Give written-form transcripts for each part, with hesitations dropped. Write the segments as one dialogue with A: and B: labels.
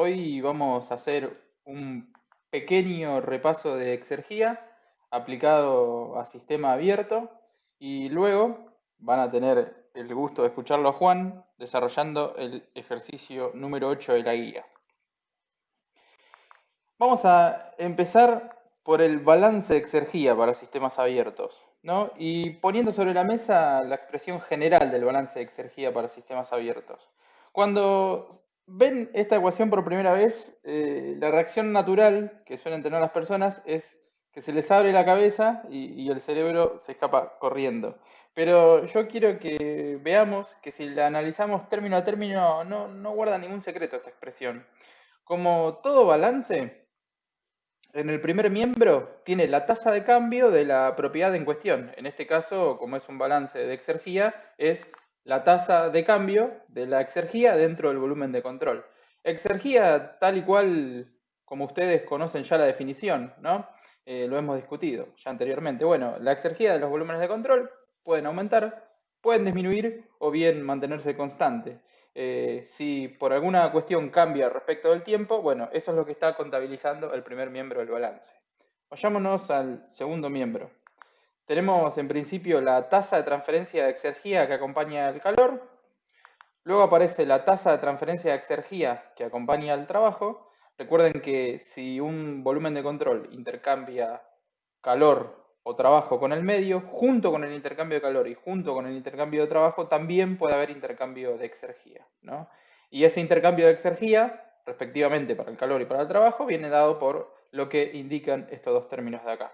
A: Hoy vamos a hacer un pequeño repaso de exergía aplicado a sistema abierto y luego van a tener el gusto de escucharlo a Juan desarrollando el ejercicio número 8 de la guía. Vamos a empezar por el balance de exergía para sistemas abiertos, ¿no? Y poniendo sobre la mesa la expresión general del balance de exergía para sistemas abiertos. Cuando ven esta ecuación por primera vez, la reacción natural que suelen tener las personas es que se les abre la cabeza y el cerebro se escapa corriendo. Pero yo quiero que veamos que si la analizamos término a término, no guarda ningún secreto esta expresión. Como todo balance, en el primer miembro tiene la tasa de cambio de la propiedad en cuestión. En este caso, como es un balance de exergía, es la tasa de cambio de la exergía dentro del volumen de control. Exergía tal y cual como ustedes conocen ya la definición, ¿no? Lo hemos discutido ya anteriormente. Bueno, la exergía de los volúmenes de control pueden aumentar, pueden disminuir o bien mantenerse constante. Si por alguna cuestión cambia respecto del tiempo, bueno, eso es lo que está contabilizando el primer miembro del balance. Vayámonos al segundo miembro. Tenemos en principio la tasa de transferencia de exergía que acompaña el calor. Luego aparece la tasa de transferencia de exergía que acompaña el trabajo. Recuerden que si un volumen de control intercambia calor o trabajo con el medio, junto con el intercambio de calor y junto con el intercambio de trabajo, también puede haber intercambio de exergía, ¿no? Y ese intercambio de exergía, respectivamente para el calor y para el trabajo, viene dado por lo que indican estos dos términos de acá.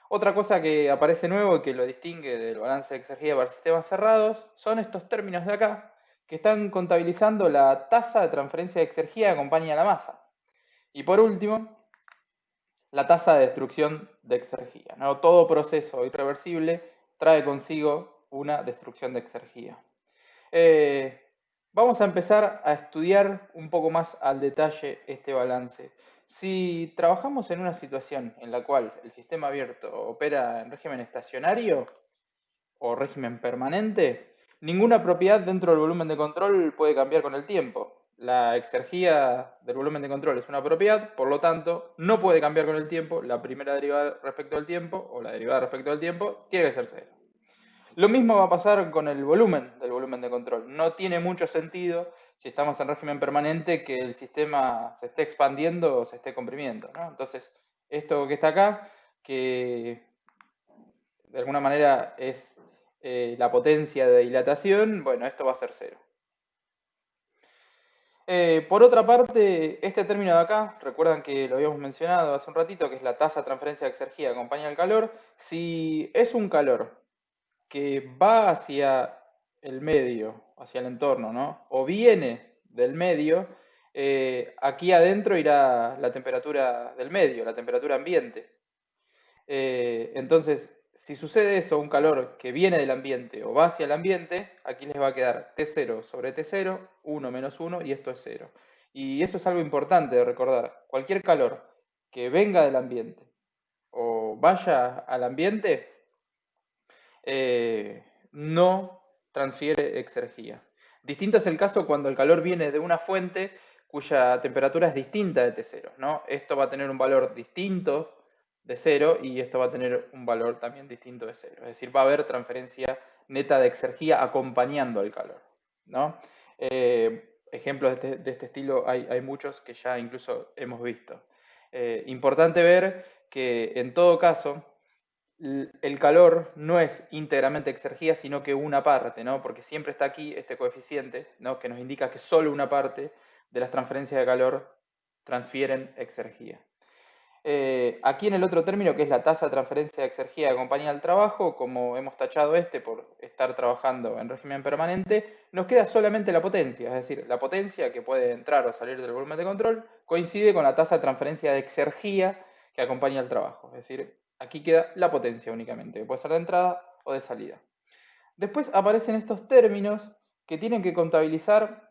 A: Otra cosa que aparece nuevo y que lo distingue del balance de exergía para sistemas cerrados son estos términos de acá, que están contabilizando la tasa de transferencia de exergía que acompaña a la masa. Y por último, la tasa de destrucción de exergía, ¿no? Todo proceso irreversible trae consigo una destrucción de exergía. Eh, Vamos a empezar a estudiar un poco más al detalle este balance. Si trabajamos en una situación en la cual el sistema abierto opera en régimen estacionario o régimen permanente, ninguna propiedad dentro del volumen de control puede cambiar con el tiempo. La exergía del volumen de control es una propiedad, por lo tanto, no puede cambiar con el tiempo. La primera derivada respecto al tiempo o la derivada respecto al tiempo tiene que ser cero. Lo mismo va a pasar con el volumen del volumen de control. No tiene mucho sentido si estamos en régimen permanente que el sistema se esté expandiendo o se esté comprimiendo, ¿no? Entonces, esto que está acá, que de alguna manera es la potencia de dilatación, bueno, esto va a ser cero. Por otra parte, este término de acá, recuerdan que lo habíamos mencionado hace un ratito, que es la tasa de transferencia de exergía que acompaña al calor. Si es un calor que va hacia el medio, hacia el entorno, ¿no? O viene del medio, aquí adentro irá la temperatura del medio, la temperatura ambiente. Entonces, si sucede eso, un calor que viene del ambiente o va hacia el ambiente, aquí les va a quedar T0 sobre T0, 1 menos 1 y esto es 0. Y eso es algo importante de recordar. Cualquier calor que venga del ambiente o vaya al ambiente, no transfiere exergía. Distinto es el caso cuando el calor viene de una fuente cuya temperatura es distinta de T0, ¿no? Esto va a tener un valor distinto de 0 y esto va a tener un valor también distinto de 0. Es decir, va a haber transferencia neta de exergía acompañando al calor, ¿no? Ejemplos de este estilo hay muchos que ya incluso hemos visto. Importante ver que en todo caso el calor no es íntegramente exergía, sino que una parte, ¿no? Porque siempre está aquí este coeficiente, ¿no? Que nos indica que solo una parte de las transferencias de calor transfieren exergía. Aquí en el otro término, que es la tasa de transferencia de exergía que acompaña al trabajo, como hemos tachado este por estar trabajando en régimen permanente, nos queda solamente la potencia, es decir, la potencia que puede entrar o salir del volumen de control coincide con la tasa de transferencia de exergía que acompaña al trabajo, es decir, aquí queda la potencia únicamente, que puede ser de entrada o de salida. Después aparecen estos términos que tienen que contabilizar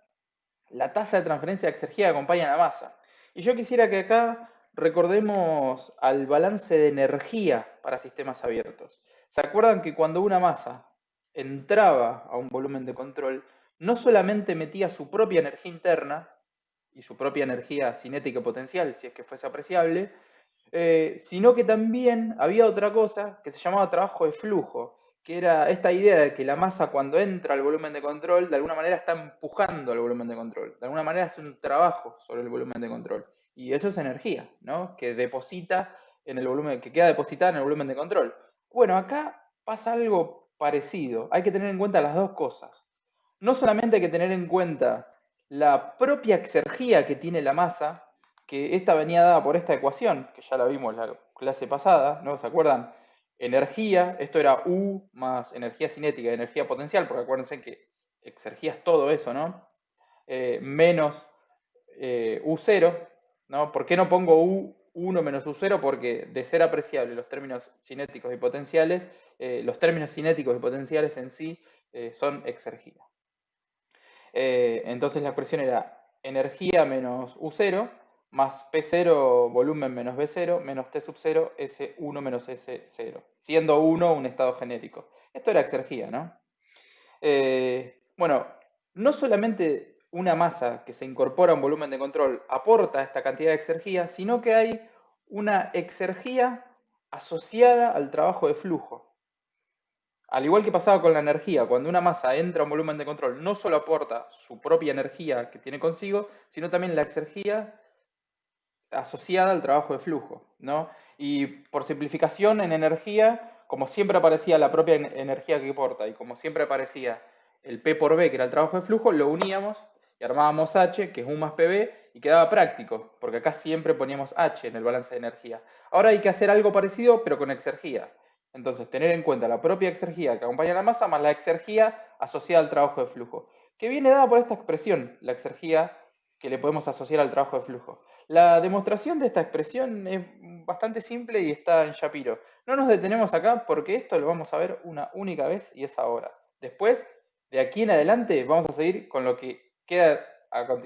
A: la tasa de transferencia de exergía que acompaña a la masa. Y yo quisiera que acá recordemos al balance de energía para sistemas abiertos. ¿Se acuerdan que cuando una masa entraba a un volumen de control, no solamente metía su propia energía interna, y su propia energía cinética y potencial, si es que fuese apreciable, sino que también había otra cosa que se llamaba trabajo de flujo, que era esta idea de que la masa cuando entra al volumen de control, de alguna manera está empujando al volumen de control, de alguna manera hace un trabajo sobre el volumen de control. Y eso es energía, ¿no? Que deposita en el volumen, que queda depositada en el volumen de control. Bueno, acá pasa algo parecido. Hay que tener en cuenta las dos cosas. No solamente hay que tener en cuenta la propia exergía que tiene la masa, que esta venía dada por esta ecuación, que ya la vimos la clase pasada, ¿no? ¿Se acuerdan? Energía, esto era U más energía cinética y energía potencial, porque acuérdense que exergía es todo eso, ¿no? Menos U0, ¿no? ¿Por qué no pongo U1 menos U0? Porque de ser apreciable los términos cinéticos y potenciales, los términos cinéticos y potenciales en sí son exergía. Entonces la expresión era energía menos U0 más P0 volumen menos B0 menos T sub 0 S1 menos S0, siendo 1 un estado genérico. Esto era exergía, ¿no? Bueno, no solamente una masa que se incorpora a un volumen de control aporta esta cantidad de exergía, sino que hay una exergía asociada al trabajo de flujo. Al igual que pasaba con la energía, cuando una masa entra a un volumen de control, no solo aporta su propia energía que tiene consigo, sino también la exergía asociada al trabajo de flujo, ¿no? Y por simplificación, en energía, como siempre aparecía la propia energía que aporta y como siempre aparecía el P por B, que era el trabajo de flujo, lo uníamos y armábamos H, que es 1 más PB, y quedaba práctico, porque acá siempre poníamos H en el balance de energía. Ahora hay que hacer algo parecido, pero con exergía. Entonces, tener en cuenta la propia exergía que acompaña a la masa más la exergía asociada al trabajo de flujo, que viene dada por esta expresión, la exergía que le podemos asociar al trabajo de flujo. La demostración de esta expresión es bastante simple y está en Shapiro. No nos detenemos acá porque esto lo vamos a ver una única vez y es ahora. Después, de aquí en adelante, vamos a seguir con lo que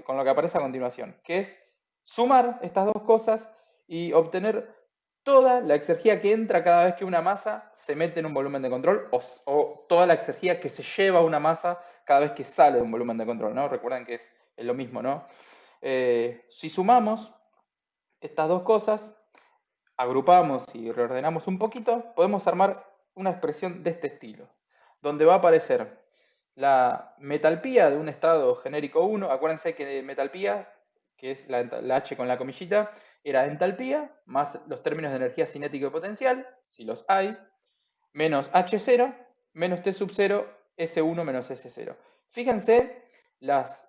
A: con lo que aparece a continuación, que es sumar estas dos cosas y obtener toda la exergía que entra cada vez que una masa se mete en un volumen de control o toda la exergía que se lleva una masa cada vez que sale de un volumen de control, ¿no? Recuerden que es lo mismo, ¿no? Si sumamos estas dos cosas, agrupamos y reordenamos un poquito, podemos armar una expresión de este estilo, donde va a aparecer la metalpía de un estado genérico 1. Acuérdense que de metalpía, que es la H con la comillita, era entalpía más los términos de energía cinética y potencial, si los hay, menos H0 menos T sub 0 S1 menos S0. Fíjense las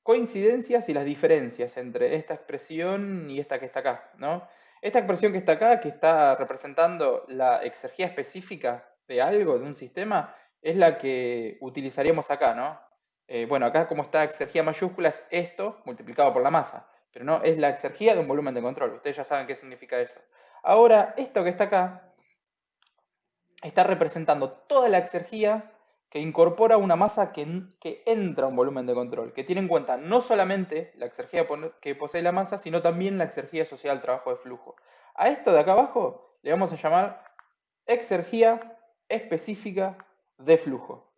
A: coincidencias y las diferencias entre esta expresión y esta que está acá, ¿no? Esta expresión que está acá, que está representando la exergía específica de algo, de un sistema, es la que utilizaríamos acá, ¿no? Bueno, acá como está exergía mayúscula es esto multiplicado por la masa, pero no es la exergía de un volumen de control. Ustedes ya saben qué significa eso. Ahora, esto que está acá está representando toda la exergía que incorpora una masa que entra a un volumen de control, que tiene en cuenta no solamente la exergía que posee la masa, sino también la exergía asociada al trabajo de flujo. A esto de acá abajo le vamos a llamar exergía específica de flujo.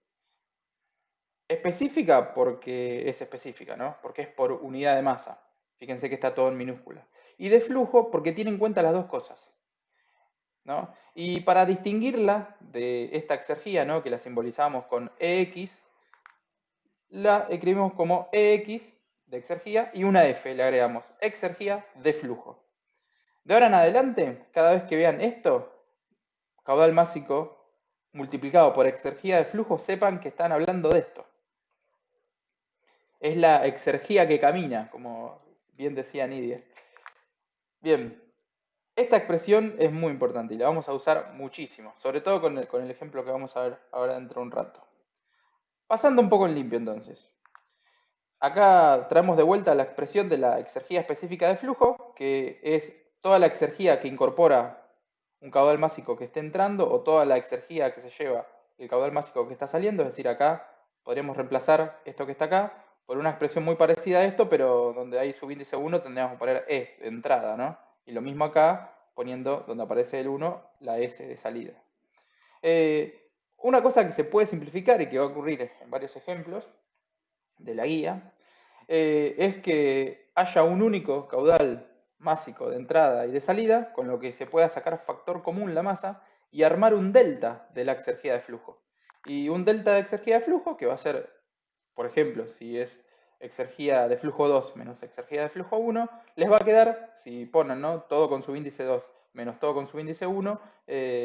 A: Específica porque es específica, ¿no? Porque es por unidad de masa. Fíjense que está todo en minúscula. Y de flujo porque tiene en cuenta las dos cosas, ¿no? Y para distinguirla de esta exergía, ¿no? Que la simbolizamos con EX, la escribimos como EX de exergía y una F le agregamos exergía de flujo. De ahora en adelante, cada vez que vean esto, caudal másico multiplicado por exergía de flujo, sepan que están hablando de esto. Es la exergía que camina, como bien decía Nidier. Bien, esta expresión es muy importante y la vamos a usar muchísimo, sobre todo con el ejemplo que vamos a ver ahora dentro de un rato. Pasando un poco en limpio entonces. Acá traemos de vuelta la expresión de la exergía específica de flujo, que es toda la exergía que incorpora un caudal másico que esté entrando o toda la exergía que se lleva el caudal másico que está saliendo. Es decir, acá podríamos reemplazar esto que está acá por una expresión muy parecida a esto, pero donde hay subíndice 1 tendríamos que poner E de entrada, ¿no? Y lo mismo acá, poniendo donde aparece el 1, la S de salida. Una cosa que se puede simplificar y que va a ocurrir en varios ejemplos de la guía, es que haya un único caudal másico de entrada y de salida, con lo que se pueda sacar factor común la masa y armar un delta de la exergía de flujo. Y un delta de exergía de flujo que va a ser, por ejemplo, si es exergía de flujo 2 menos exergía de flujo 1, les va a quedar, si ponen, ¿no?, todo con su índice 2 menos todo con su índice 1,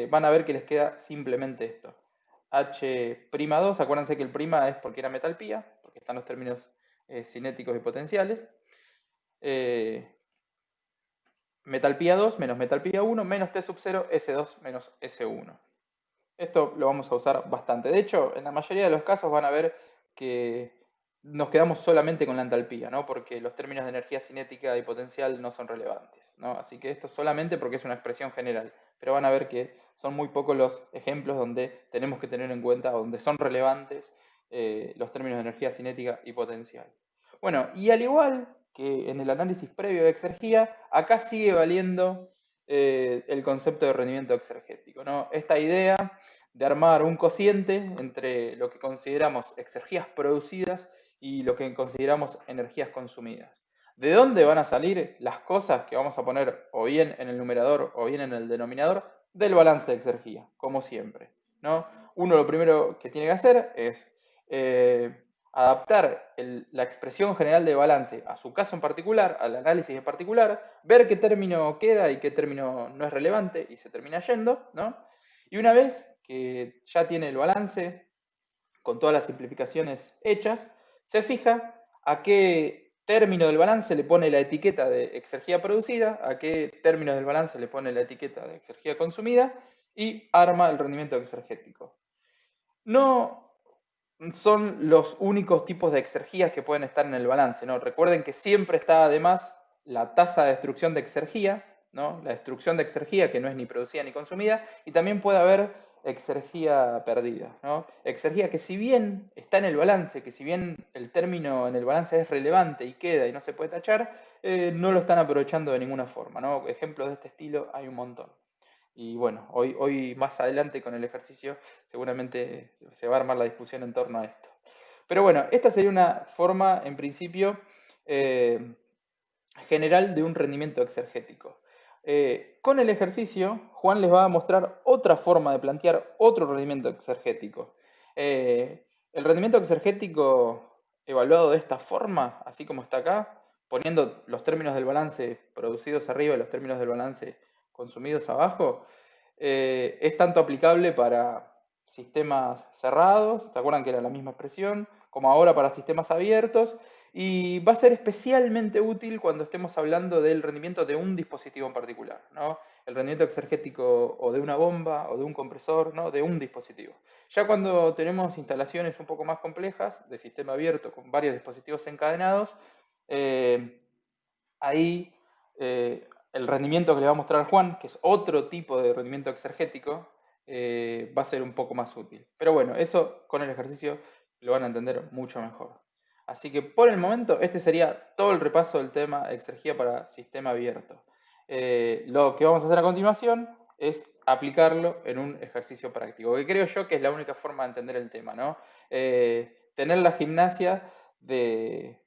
A: van a ver que les queda simplemente esto. H'2, acuérdense que el prima es porque era metalpía, porque están los términos cinéticos y potenciales. Metalpía 2 menos metalpía 1 menos T sub 0, S2 menos S1. Esto lo vamos a usar bastante. De hecho, en la mayoría de los casos van a ver que nos quedamos solamente con la entalpía, ¿no? Porque los términos de energía cinética y potencial no son relevantes, ¿no? Así que esto solamente porque es una expresión general. Pero van a ver que son muy pocos los ejemplos donde tenemos que tener en cuenta, donde son relevantes los términos de energía cinética y potencial. Bueno, y al igual que en el análisis previo de exergía, acá sigue valiendo el concepto de rendimiento exergético, ¿no? Esta idea de armar un cociente entre lo que consideramos exergías producidas y lo que consideramos energías consumidas. ¿De dónde van a salir las cosas que vamos a poner o bien en el numerador o bien en el denominador? Del balance de exergía, como siempre, ¿no? Uno lo primero que tiene que hacer es adaptar la expresión general de balance a su caso en particular, al análisis en particular, ver qué término queda y qué término no es relevante y se termina yendo, ¿no? Y una vez que ya tiene el balance con todas las simplificaciones hechas, se fija a qué término del balance le pone la etiqueta de exergía producida, a qué término del balance le pone la etiqueta de exergía consumida y arma el rendimiento exergético. No son los únicos tipos de exergías que pueden estar en el balance, ¿no? Recuerden que siempre está además la tasa de destrucción de exergía, ¿no? La destrucción de exergía que no es ni producida ni consumida, y también puede haber exergía perdida, ¿no? Exergía que si bien está en el balance, que si bien el término en el balance es relevante y queda y no se puede tachar, no lo están aprovechando de ninguna forma, ¿no? Ejemplos de este estilo hay un montón. Y bueno, hoy más adelante con el ejercicio seguramente se va a armar la discusión en torno a esto. Pero bueno, esta sería una forma, en principio, eh, general de un rendimiento exergético. Con el ejercicio, Juan les va a mostrar otra forma de plantear otro rendimiento exergético. El rendimiento exergético evaluado de esta forma, así como está acá, poniendo los términos del balance producidos arriba y los términos del balance consumidos abajo, es tanto aplicable para sistemas cerrados, ¿se acuerdan que era la misma expresión? Como ahora para sistemas abiertos, y va a ser especialmente útil cuando estemos hablando del rendimiento de un dispositivo en particular, ¿no? El rendimiento exergético o de una bomba o de un compresor, ¿no? De un dispositivo. Ya cuando tenemos instalaciones un poco más complejas de sistema abierto con varios dispositivos encadenados, ahí el rendimiento que le va a mostrar Juan, que es otro tipo de rendimiento exergético, va a ser un poco más útil. Pero bueno, eso con el ejercicio lo van a entender mucho mejor. Así que por el momento este sería todo el repaso del tema exergía para sistema abierto. Lo que vamos a hacer a continuación es aplicarlo en un ejercicio práctico, que creo yo que es la única forma de entender el tema, ¿no? Tener la gimnasia de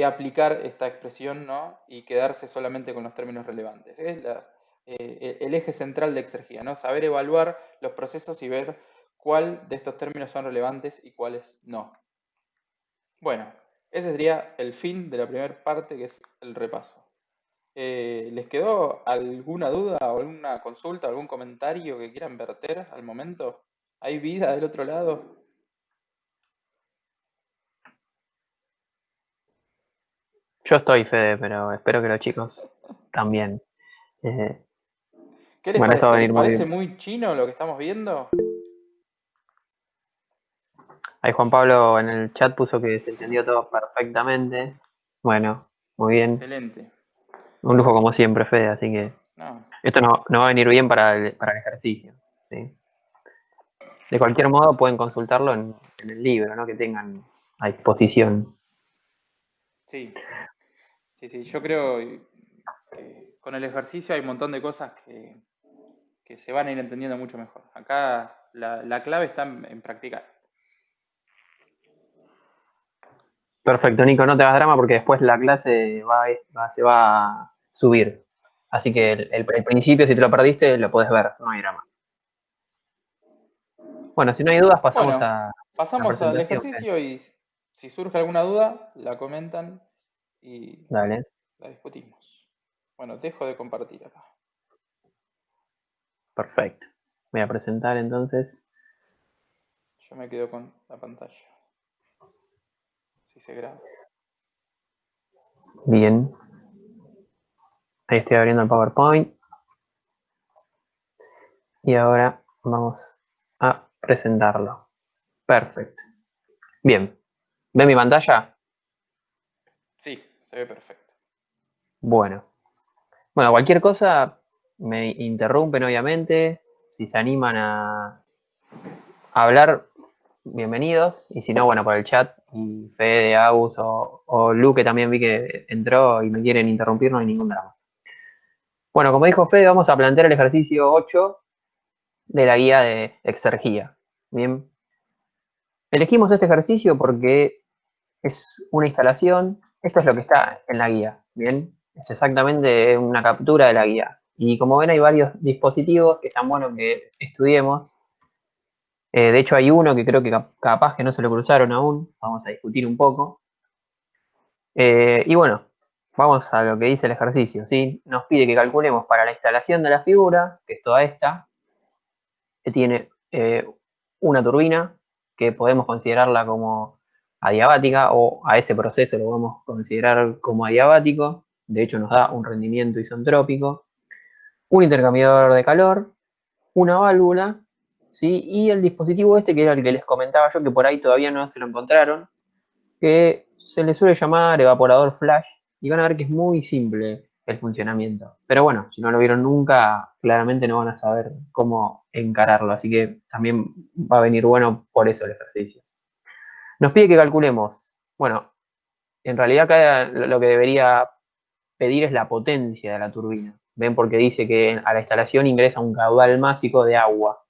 A: aplicar esta expresión, ¿no? Y quedarse solamente con los términos relevantes. Es el eje central de exergía, ¿no? Saber evaluar los procesos y ver cuál de estos términos son relevantes y cuáles no. Bueno, ese sería el fin de la primera parte, que es el repaso. ¿Les quedó alguna duda o alguna consulta, algún comentario que quieran verter al momento? ¿Hay vida del otro lado?
B: Yo estoy, Fede, pero espero que los chicos también. Eh,
A: ¿Qué les
B: bueno, esto va a
A: parece? ¿Les
B: venir muy
A: parece
B: bien.
A: muy chino lo que estamos viendo?
B: Ahí Juan Pablo en el chat puso que se entendió todo perfectamente. Bueno, muy bien.
A: Excelente.
B: Un lujo como siempre, Fede, así que
A: No,
B: esto no va a venir bien para el ejercicio. ¿Sí? De cualquier modo, pueden consultarlo en el libro, ¿no? Que tengan a disposición.
A: sí, sí, yo creo que con el ejercicio hay un montón de cosas que se van a ir entendiendo mucho mejor. Acá la clave está en practicar.
B: Perfecto, Nico, no te hagas drama porque después la clase se va a subir. Así que
A: Sí.
B: el principio, si te lo perdiste, lo podés ver, no hay drama. Bueno, si no hay dudas, pasamos
A: Bueno,
B: a la
A: pasamos al
B: presentación. ¿Qué?
A: ejercicio y si surge alguna duda, la comentan y
B: Dale,
A: la discutimos. Bueno, dejo de compartir acá.
B: perfecto. Voy a presentar entonces.
A: Yo me quedo con la pantalla, si se graba.
B: Bien, ahí estoy abriendo el PowerPoint. Y ahora vamos a presentarlo. Perfecto. Bien, ¿ve mi pantalla?
A: Sí, se ve perfecto.
B: Bueno. Bueno, cualquier cosa me interrumpen, obviamente. Si se animan a hablar, bienvenidos. Y si no, bueno, por el chat. Y Fede, Agus o Lu, que también vi que entró y me quieren interrumpir, no hay ningún drama. Bueno, como dijo Fede, vamos a plantear el ejercicio 8 de la guía de exergía. Bien. Elegimos este ejercicio porque es una instalación. Esto es lo que está en la guía. Bien. Es exactamente una captura de la guía. Y como ven, hay varios dispositivos que están buenos que estudiemos. De hecho, hay uno que creo que capaz que no se lo cruzaron aún. Vamos a discutir un poco. Y bueno, vamos a lo que dice el ejercicio, ¿sí? Nos pide que calculemos para la instalación de la figura, que es toda esta, que tiene una turbina, que podemos considerarla como adiabática, o a ese proceso lo podemos considerar como adiabático. De hecho, nos da un rendimiento isentrópico. Un intercambiador de calor, una válvula, ¿sí? Y el dispositivo este, que era el que les comentaba yo, que por ahí todavía no se lo encontraron, que se le suele llamar evaporador flash, y van a ver que es muy simple el funcionamiento. Pero bueno, si no lo vieron nunca, claramente no van a saber cómo encararlo, así que también va a venir bueno por eso el ejercicio. Nos pide que calculemos, bueno, en realidad acá lo que debería pedir es la potencia de la turbina. ¿Ven? Porque dice que a la instalación ingresa un caudal másico de agua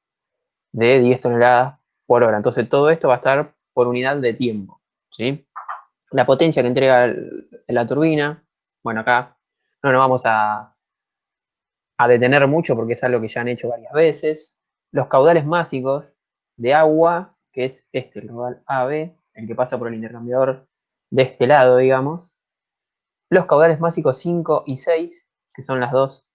B: de 10 toneladas por hora. Entonces todo esto va a estar por unidad de tiempo, ¿sí? La potencia que entrega la turbina, bueno, acá no nos vamos a detener mucho porque es algo que ya han hecho varias veces. Los caudales másicos de agua, que es este, el caudal AB, el que pasa por el intercambiador de este lado, digamos. Los caudales másicos 5 y 6, que son las dos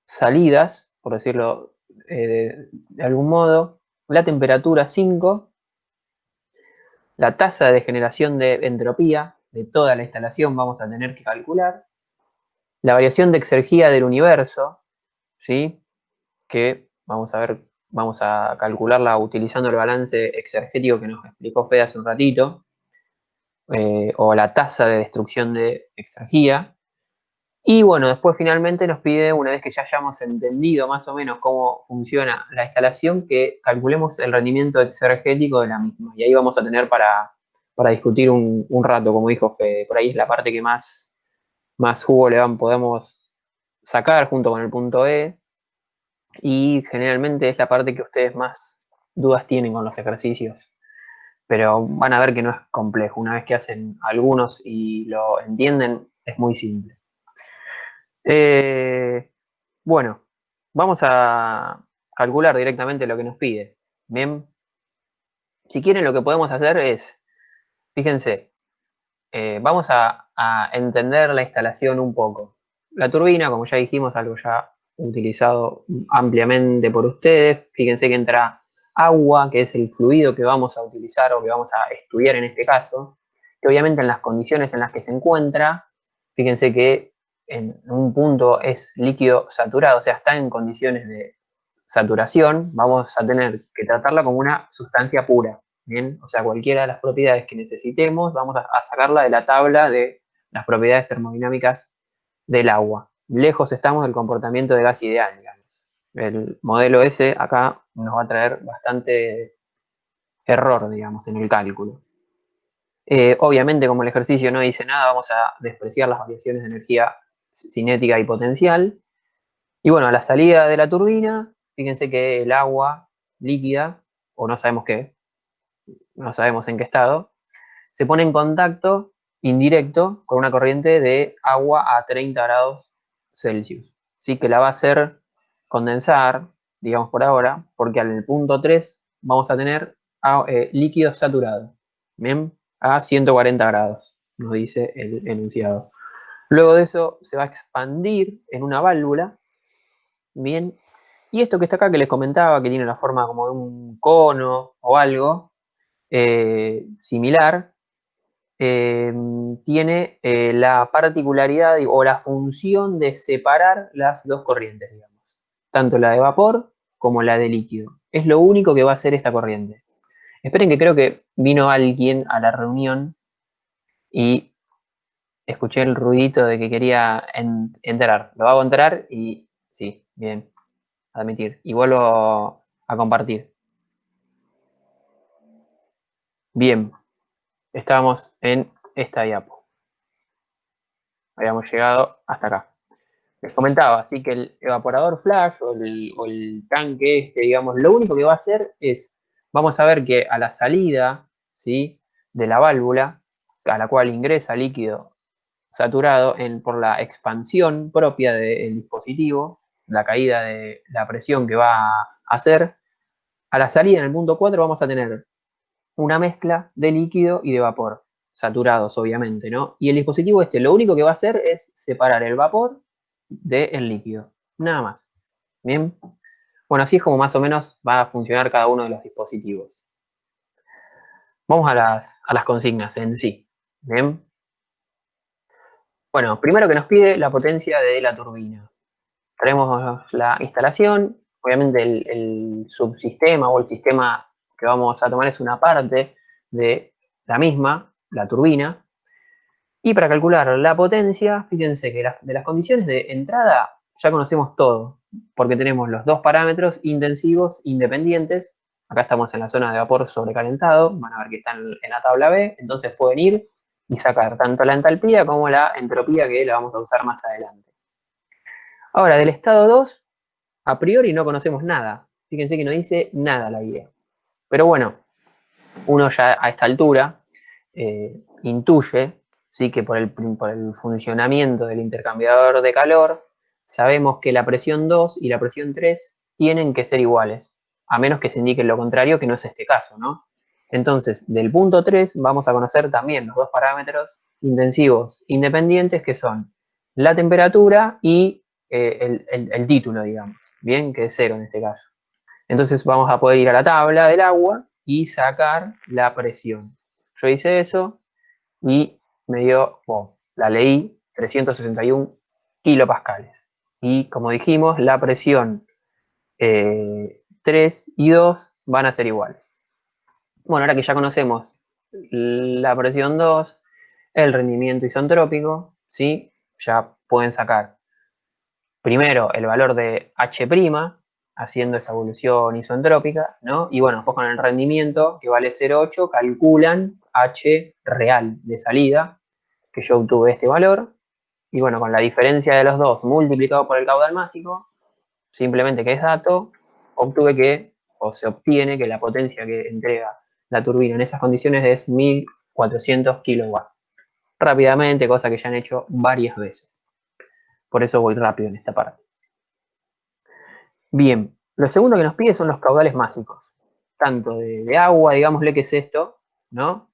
B: salidas, por decirlo de algún modo. La temperatura 5, la tasa de generación de entropía de toda la instalación vamos a tener que calcular. La variación de exergía del universo, ¿sí? Que vamos a ver, vamos a calcularla utilizando el balance exergético que nos explicó Fede hace un ratito, o la tasa de destrucción de exergía. Y bueno, después finalmente nos pide, una vez que ya hayamos entendido más o menos cómo funciona la instalación, que calculemos el rendimiento exergético de la misma. Y ahí vamos a tener para discutir un rato, como dijo Fede. Por ahí es la parte que más jugo podemos sacar junto con el punto E. Y generalmente es la parte que ustedes más dudas tienen con los ejercicios. Pero van a ver que no es complejo. Una vez que hacen algunos y lo entienden, es muy simple. Eh, bueno, vamos a calcular directamente lo que nos pide. Bien, si quieren lo que podemos hacer es, fíjense, vamos a entender la instalación un poco. La turbina, como ya dijimos, algo ya utilizado ampliamente por ustedes. Fíjense que entra agua, que es el fluido que vamos a utilizar o que vamos a estudiar en este caso, que obviamente en las condiciones en las que se encuentra, fíjense que en un punto es líquido saturado, o sea, está en condiciones de saturación, vamos a tener que tratarla como una sustancia pura. Bien, o sea, cualquiera de las propiedades que necesitemos, vamos a sacarla de la tabla de las propiedades termodinámicas del agua. Lejos estamos del comportamiento de gas ideal, digamos. El modelo ese acá nos va a traer bastante error, digamos, en el cálculo. Obviamente, como el ejercicio no dice nada, vamos a despreciar las variaciones de energía cinética y potencial. Y bueno, a la salida de la turbina, fíjense que el agua líquida, o no sabemos qué, no sabemos en qué estado, se pone en contacto indirecto con una corriente de agua a 30 grados Celsius. ¿Sí? Que la va a hacer condensar, digamos por ahora, porque al punto 3 vamos a tener líquido saturado, ¿bien? A 140 grados, nos dice el enunciado. Luego de eso se va a expandir en una válvula, ¿bien? Y esto que está acá que les comentaba, que tiene la forma como de un cono o algo similar, tiene la particularidad o la función de separar las dos corrientes, digamos, tanto la de vapor como la de líquido. Es lo único que va a hacer esta corriente. Esperen que creo que vino alguien a la reunión y escuché el ruidito de que quería entrar. Lo hago entrar y sí, bien, admitir. Y vuelvo a compartir. Bien, estábamos en esta diapo. Habíamos llegado hasta acá. Les comentaba, así que el evaporador flash o el tanque este, digamos, lo único que va a hacer es, vamos a ver que a la salida, ¿sí? De la válvula, a la cual ingresa líquido saturado por la expansión propia del dispositivo, la caída de la presión que va a hacer, a la salida en el punto 4 vamos a tener una mezcla de líquido y de vapor, saturados obviamente, ¿no? Y el dispositivo este lo único que va a hacer es separar el vapor del líquido, nada más. Bien, bueno, así es como más o menos va a funcionar cada uno de los dispositivos. Vamos a las consignas en sí. Bien, bueno, primero que nos pide la potencia de la turbina. Tenemos la instalación, obviamente el subsistema o el sistema que vamos a tomar es una parte de la misma, la turbina. Y para calcular la potencia, fíjense que de las condiciones de entrada ya conocemos todo, porque tenemos los dos parámetros intensivos independientes. Acá estamos en la zona de vapor sobrecalentado, van a ver que están en la tabla B, entonces pueden ir y sacar tanto la entalpía como la entropía, que la vamos a usar más adelante. Ahora, del estado 2, a priori no conocemos nada. Fíjense que no dice nada la guía. Pero bueno, uno ya a esta altura intuye, ¿sí? Que por el funcionamiento del intercambiador de calor, sabemos que la presión 2 y la presión 3 tienen que ser iguales, a menos que se indique lo contrario, que no es este caso, ¿no? Entonces, del punto 3 vamos a conocer también los dos parámetros intensivos independientes, que son la temperatura y el título, digamos, bien, que es 0 en este caso. Entonces vamos a poder ir a la tabla del agua y sacar la presión. Yo hice eso y me dio, la leí, 361 kilopascales. Y como dijimos, la presión 3 y 2 van a ser iguales. Bueno, ahora que ya conocemos la presión 2, el rendimiento isentrópico, ¿sí? Ya pueden sacar primero el valor de H', haciendo esa evolución isentrópica, ¿no? Y bueno, después con el rendimiento, que vale 0,8, calculan H real de salida, que yo obtuve este valor, y bueno, con la diferencia de los dos multiplicado por el caudal másico, simplemente que es dato, obtuve que, o se obtiene que la potencia que entrega la turbina en esas condiciones es 1400 kilowatts. Rápidamente, cosa que ya han hecho varias veces. Por eso voy rápido en esta parte. Bien, lo segundo que nos pide son los caudales máxicos, tanto de agua, digámosle que es esto, ¿no?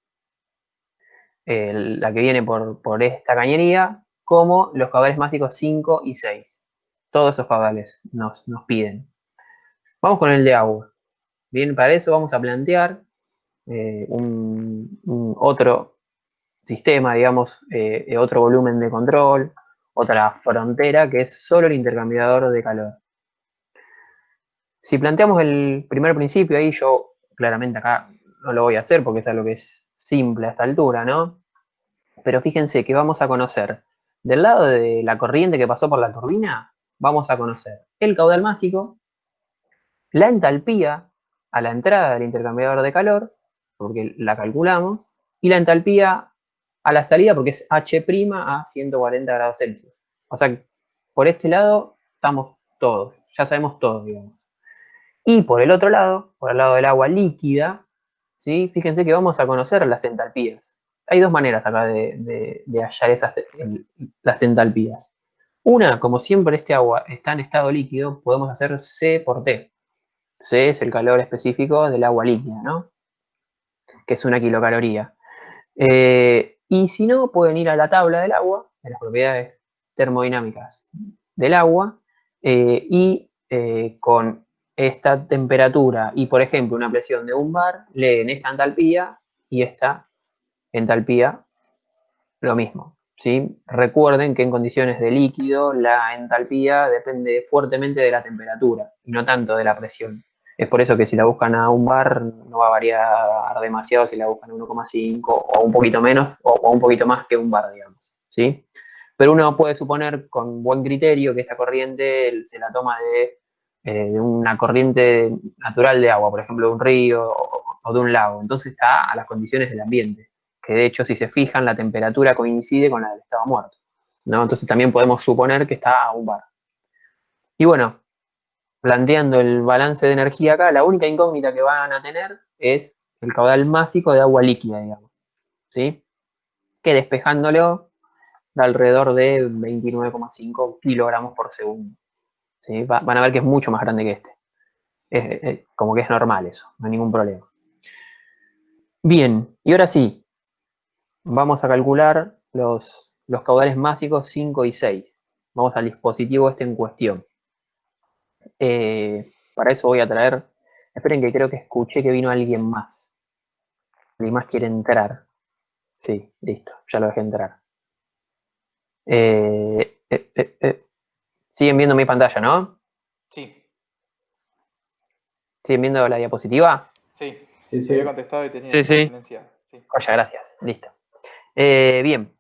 B: La que viene por esta cañería, como los caudales máxicos 5 y 6. Todos esos caudales nos piden. Vamos con el de agua. Bien, para eso vamos a plantear un otro sistema, digamos, otro volumen de control, otra frontera, que es solo el intercambiador de calor. Si planteamos el primer principio, ahí yo claramente acá no lo voy a hacer porque es algo que es simple a esta altura, ¿no? Pero fíjense que vamos a conocer, del lado de la corriente que pasó por la turbina, vamos a conocer el caudal másico, la entalpía a la entrada del intercambiador de calor, porque la calculamos, y la entalpía a la salida, porque es H' a 140 grados Celsius. O sea, por este lado estamos todos, ya sabemos todo, digamos. Y por el otro lado, por el lado del agua líquida, ¿sí? Fíjense que vamos a conocer las entalpías. hay dos maneras acá de hallar las entalpías. Una, como siempre este agua está en estado líquido, podemos hacer C por T. C es el calor específico del agua líquida, ¿no? Que es 1 kilocaloría. Y si no, pueden ir a la tabla del agua, de las propiedades termodinámicas del agua, con esta temperatura y, por ejemplo, una presión de 1 bar, leen esta entalpía y esta entalpía lo mismo. ¿Sí? Recuerden que en condiciones de líquido la entalpía depende fuertemente de la temperatura y no tanto de la presión. Es por eso que si la buscan a 1 bar no va a variar demasiado si la buscan a 1,5 o un poquito menos o un poquito más que 1 bar, digamos. ¿Sí? Pero uno puede suponer con buen criterio que esta corriente se la toma de una corriente natural de agua, por ejemplo, de un río o de un lago. Entonces está a las condiciones del ambiente, que de hecho, si se fijan, la temperatura coincide con la del estado muerto, ¿no? Entonces también podemos suponer que está a 1 bar. Y bueno, planteando el balance de energía acá, la única incógnita que van a tener es el caudal másico de agua líquida, digamos, ¿sí? Que despejándolo da alrededor de 29,5 kilogramos por segundo. ¿Sí? Van a ver que es mucho más grande que este. Como que es normal eso, no hay ningún problema. Bien, y ahora sí, vamos a calcular los caudales máxicos 5 y 6. Vamos al dispositivo este en cuestión. Para eso voy a traer... Esperen que creo que escuché que vino alguien más. Alguien más quiere entrar. Sí, listo, ya lo dejé entrar. Siguen viendo mi pantalla, ¿no?
A: Sí,
B: ¿Siguen viendo la diapositiva?
A: sí.
C: Sí,
A: Te había
C: sí.
A: contestado y tenía
C: Sí, sí.
A: silenciado. Sí.
B: Oye, gracias, listo. Bien,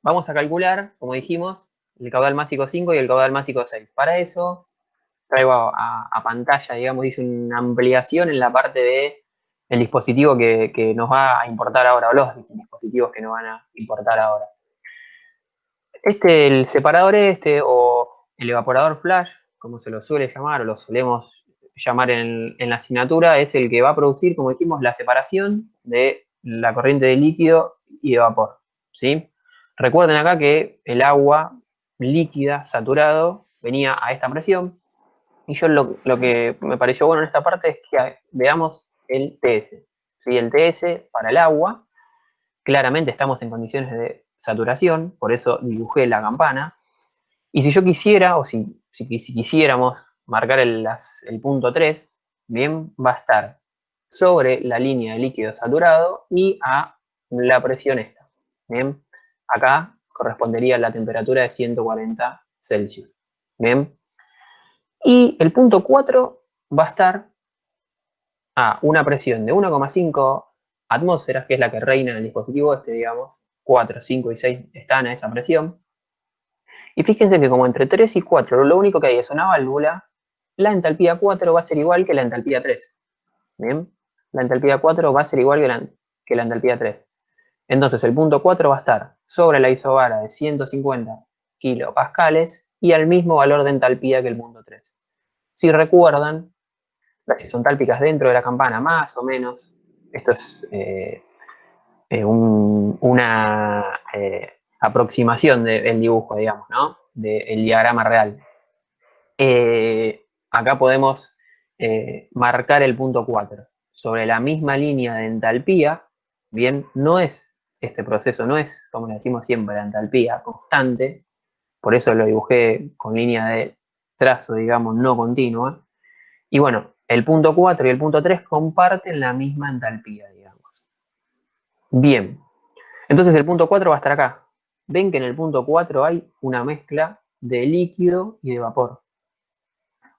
B: vamos a calcular, como dijimos, el caudal másico 5 y el caudal másico 6. Para eso traigo a pantalla, digamos, hice una ampliación en la parte de el dispositivo que nos va a importar ahora, o los dispositivos que nos van a importar ahora. El separador o el evaporador flash, como se lo suele llamar, o lo solemos llamar en la asignatura, es el que va a producir, como dijimos, la separación de la corriente de líquido y de vapor, ¿sí? Recuerden acá que el agua líquida, saturado, venía a esta presión, y yo lo que me pareció bueno en esta parte es que veamos el TS. ¿Sí? El TS para el agua, claramente estamos en condiciones de saturación, por eso dibujé la campana. Y si yo quisiera, o si quisiéramos marcar el punto 3, bien, va a estar sobre la línea de líquido saturado y a la presión esta. Bien, acá correspondería a la temperatura de 140 Celsius. Bien, y el punto 4 va a estar a una presión de 1,5 atmósferas, que es la que reina en el dispositivo este, digamos. 4, 5 y 6 están a esa presión. Y fíjense que como entre 3 y 4 lo único que hay es una válvula, la entalpía 4 va a ser igual que la entalpía 3. ¿Bien? La entalpía 4 va a ser igual que la entalpía 3. Entonces el punto 4 va a estar sobre la isobara de 150 kilopascales y al mismo valor de entalpía que el punto 3. Si recuerdan, las isotálpicas dentro de la campana, más o menos, esto es una aproximación del dibujo, digamos, ¿no? Del diagrama real. Acá podemos marcar el punto 4. Sobre la misma línea de entalpía, bien, no es este proceso, no es, como le decimos siempre, la entalpía constante, por eso lo dibujé con línea de trazo, digamos, no continua. Y bueno, el punto 4 y el punto 3 comparten la misma entalpía, digamos. Bien, entonces el punto 4 va a estar acá. Ven que en el punto 4 hay una mezcla de líquido y de vapor.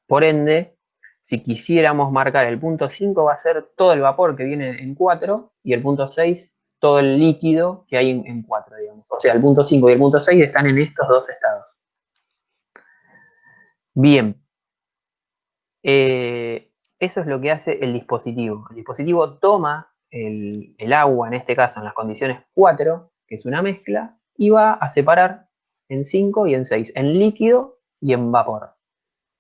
B: Por ende, si quisiéramos marcar el punto 5 va a ser todo el vapor que viene en 4 y el punto 6 todo el líquido que hay en 4, digamos. O sea, el punto 5 y el punto 6 están en estos dos estados. Bien. Eso es lo que hace el dispositivo. El dispositivo toma el agua, en este caso en las condiciones 4, que es una mezcla, y va a separar en 5 y en 6, en líquido y en vapor.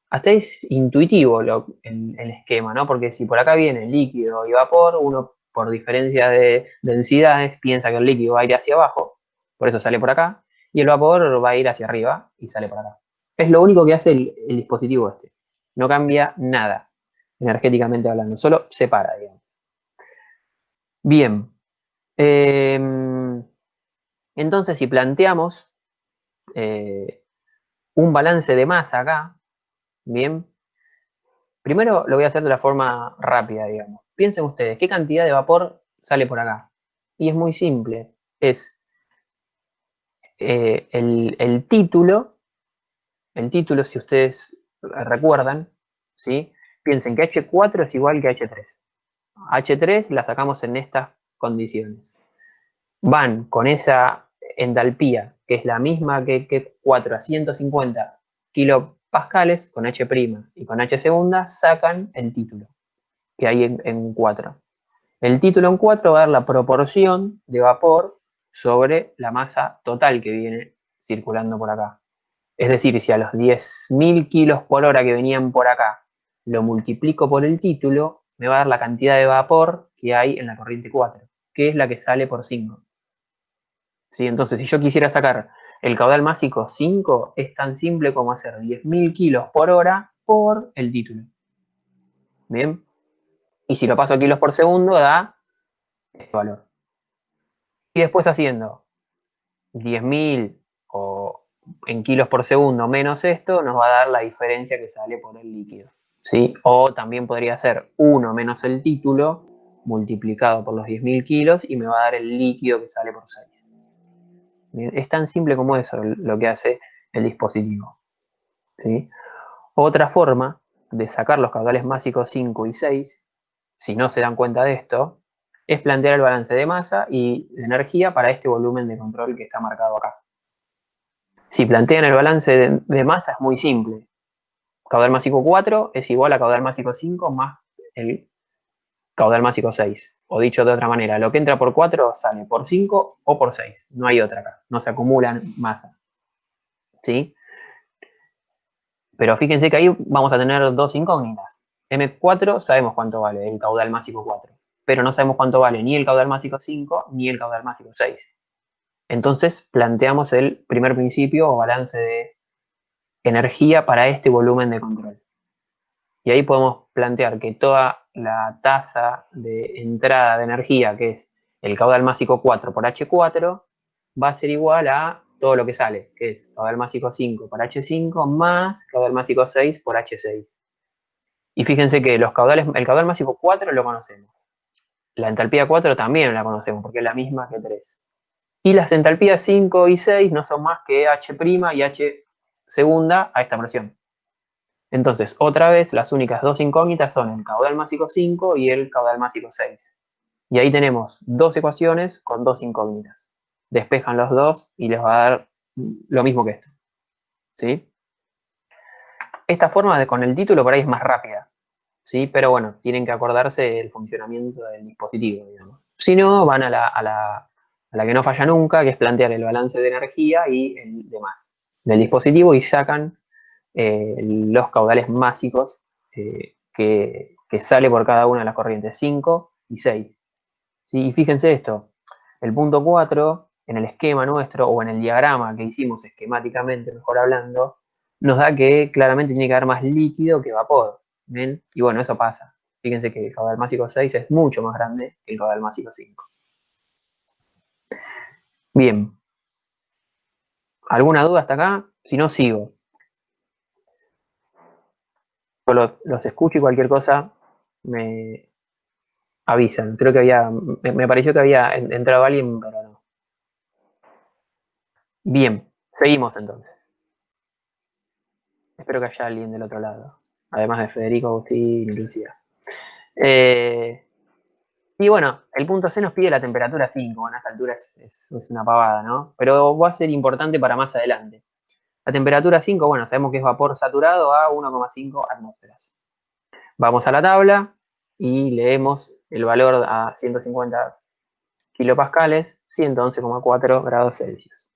B: Hasta es intuitivo el esquema, ¿no? Porque si por acá viene líquido y vapor, uno por diferencia de densidades, piensa que el líquido va a ir hacia abajo, por eso sale por acá, y el vapor va a ir hacia arriba y sale por acá. Es lo único que hace el dispositivo este. No cambia nada, energéticamente hablando, solo separa, digamos. Bien. Entonces, si planteamos un balance de masa acá, bien, primero lo voy a hacer de la forma rápida, digamos. Piensen ustedes, ¿qué cantidad de vapor sale por acá? Y es muy simple, es el título, si ustedes recuerdan, ¿sí? Piensen que H4 es igual que H3. H3 la sacamos en estas condiciones. Van con esa entalpía, que es la misma que 4 a 150 kilopascales, con H' y con H segunda, sacan el título que hay en 4. El título en 4 va a dar la proporción de vapor sobre la masa total que viene circulando por acá. Es decir, si a los 10.000 kilos por hora que venían por acá lo multiplico por el título, me va a dar la cantidad de vapor que hay en la corriente 4, que es la que sale por 5. ¿Sí? Entonces, si yo quisiera sacar el caudal másico 5, es tan simple como hacer 10.000 kilos por hora por el título. ¿Bien? Y si lo paso a kilos por segundo, da este valor. Y después haciendo 10.000 o en kilos por segundo menos esto, nos va a dar la diferencia que sale por el líquido. ¿Sí? O también podría ser 1 menos el título multiplicado por los 10.000 kilos y me va a dar el líquido que sale por 6. Es tan simple como eso lo que hace el dispositivo. ¿Sí? Otra forma de sacar los caudales másicos 5 y 6, si no se dan cuenta de esto, es plantear el balance de masa y de energía para este volumen de control que está marcado acá. Si plantean el balance de masa es muy simple. Caudal másico 4 es igual a caudal másico 5 más el caudal másico 6. O dicho de otra manera, lo que entra por 4 sale por 5 o por 6. No hay otra acá. No se acumulan masa. ¿Sí? Pero fíjense que ahí vamos a tener dos incógnitas. M4 sabemos cuánto vale el caudal másico 4, pero no sabemos cuánto vale ni el caudal másico 5 ni el caudal másico 6. Entonces planteamos el primer principio o balance de energía para este volumen de control. Y ahí podemos plantear que toda la tasa de entrada de energía, que es el caudal másico 4 por H4, va a ser igual a todo lo que sale, que es caudal másico 5 por H5 más caudal másico 6 por H6. Y fíjense que el caudal másico 4 lo conocemos. La entalpía 4 también la conocemos porque es la misma que 3. Y las entalpías 5 y 6 no son más que H' y H segunda a esta presión. Entonces, otra vez, las únicas dos incógnitas son el caudal másico 5 y el caudal másico 6. Y ahí tenemos dos ecuaciones con dos incógnitas. Despejan los dos y les va a dar lo mismo que esto. ¿Sí? Esta forma con el título por ahí es más rápida. ¿Sí? Pero bueno, tienen que acordarse del funcionamiento del dispositivo, digamos. Si no, van a la que no falla nunca, que es plantear el balance de energía y el demás del dispositivo y sacan los caudales másicos que sale por cada una de las corrientes, 5 y 6. ¿Sí? Y fíjense esto, el punto 4 en el esquema nuestro o en el diagrama que hicimos esquemáticamente, mejor hablando, nos da que claramente tiene que haber más líquido que vapor. ¿Ven? Y bueno, eso pasa. Fíjense que el caudal másico 6 es mucho más grande que el caudal másico 5. Bien. ¿Alguna duda hasta acá? Si no, sigo. Yo los escucho y cualquier cosa me avisan. Creo que me pareció que había entrado alguien, pero no. Bien, seguimos entonces. Espero que haya alguien del otro lado. Además de Federico, Agustín y Lucía. Eh, y bueno, el punto C nos pide la temperatura 5. Bueno, a esta altura es una pavada, ¿no? Pero va a ser importante para más adelante. La temperatura 5, bueno, sabemos que es vapor saturado a 1,5 atmósferas. Vamos a la tabla y leemos el valor a 150 kilopascales, 111,4 grados Celsius.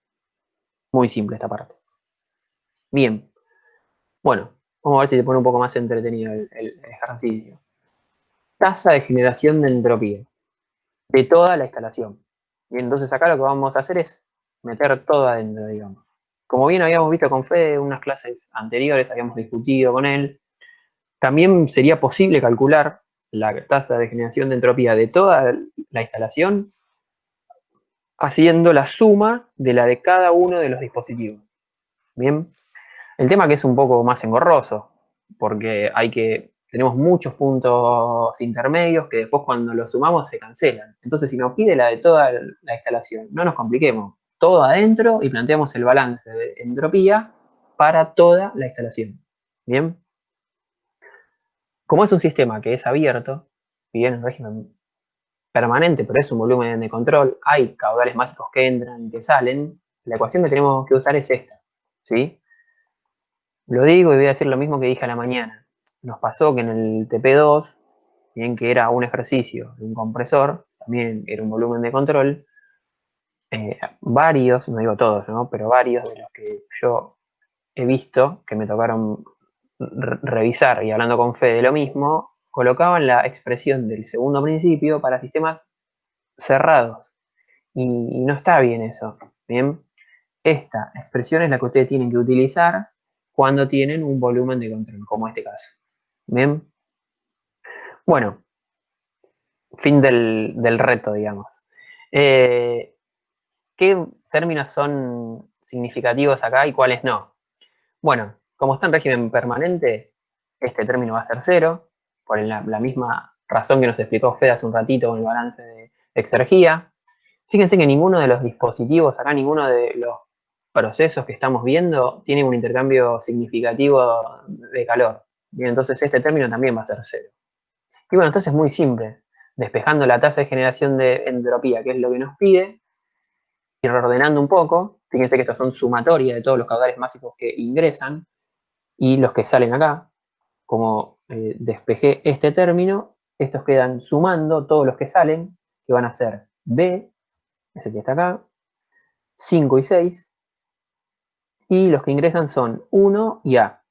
B: Muy simple esta parte. Bien, bueno, vamos a ver si se pone un poco más entretenido el ejercicio. Tasa de generación de entropía. de toda la instalación. Y entonces acá lo que vamos a hacer es meter todo adentro, digamos. Como bien habíamos visto con Fede en unas clases anteriores, habíamos discutido con él, también sería posible calcular la tasa de generación de entropía de toda la instalación haciendo la suma de la de cada uno de los dispositivos. Bien, el tema que es un poco más engorroso, porque tenemos muchos puntos intermedios que después cuando los sumamos se cancelan. Entonces, si nos pide la de toda la instalación, no nos compliquemos, todo adentro y planteamos el balance de entropía para toda la instalación. Bien, como es un sistema que es abierto, bien en régimen permanente, pero es un volumen de control, hay caudales mágicos que entran y que salen, la ecuación que tenemos que usar es esta, ¿sí? Lo digo y voy a decir lo mismo que dije a la mañana. Nos pasó que en el TP2, bien que era un ejercicio de un compresor, también era un volumen de control, varios, no digo todos, ¿no? Pero varios de los que yo he visto, que me tocaron revisar y hablando con Fede de lo mismo, colocaban la expresión del segundo principio para sistemas cerrados. Y no está bien eso. Bien, esta expresión es la que ustedes tienen que utilizar cuando tienen un volumen de control, como este caso. Bien, bueno, fin del reto, digamos. Eh, ¿Qué términos son significativos acá y cuáles no? Bueno, como está en régimen permanente, este término va a ser cero, por la misma razón que nos explicó Fede hace un ratito con el balance de exergía. Fíjense que ninguno de los dispositivos, acá ninguno de los procesos que estamos viendo tiene un intercambio significativo de calor. Bien, entonces este término también va a ser cero. Y bueno, entonces es muy simple. Despejando la tasa de generación de entropía, que es lo que nos pide, y reordenando un poco, fíjense que estos son sumatoria de todos los caudales mágicos que ingresan y los que salen acá. Como despejé este término, estos quedan sumando todos los que salen, que van a ser B, ese que está acá, 5 y 6, y los que ingresan son 1 y A.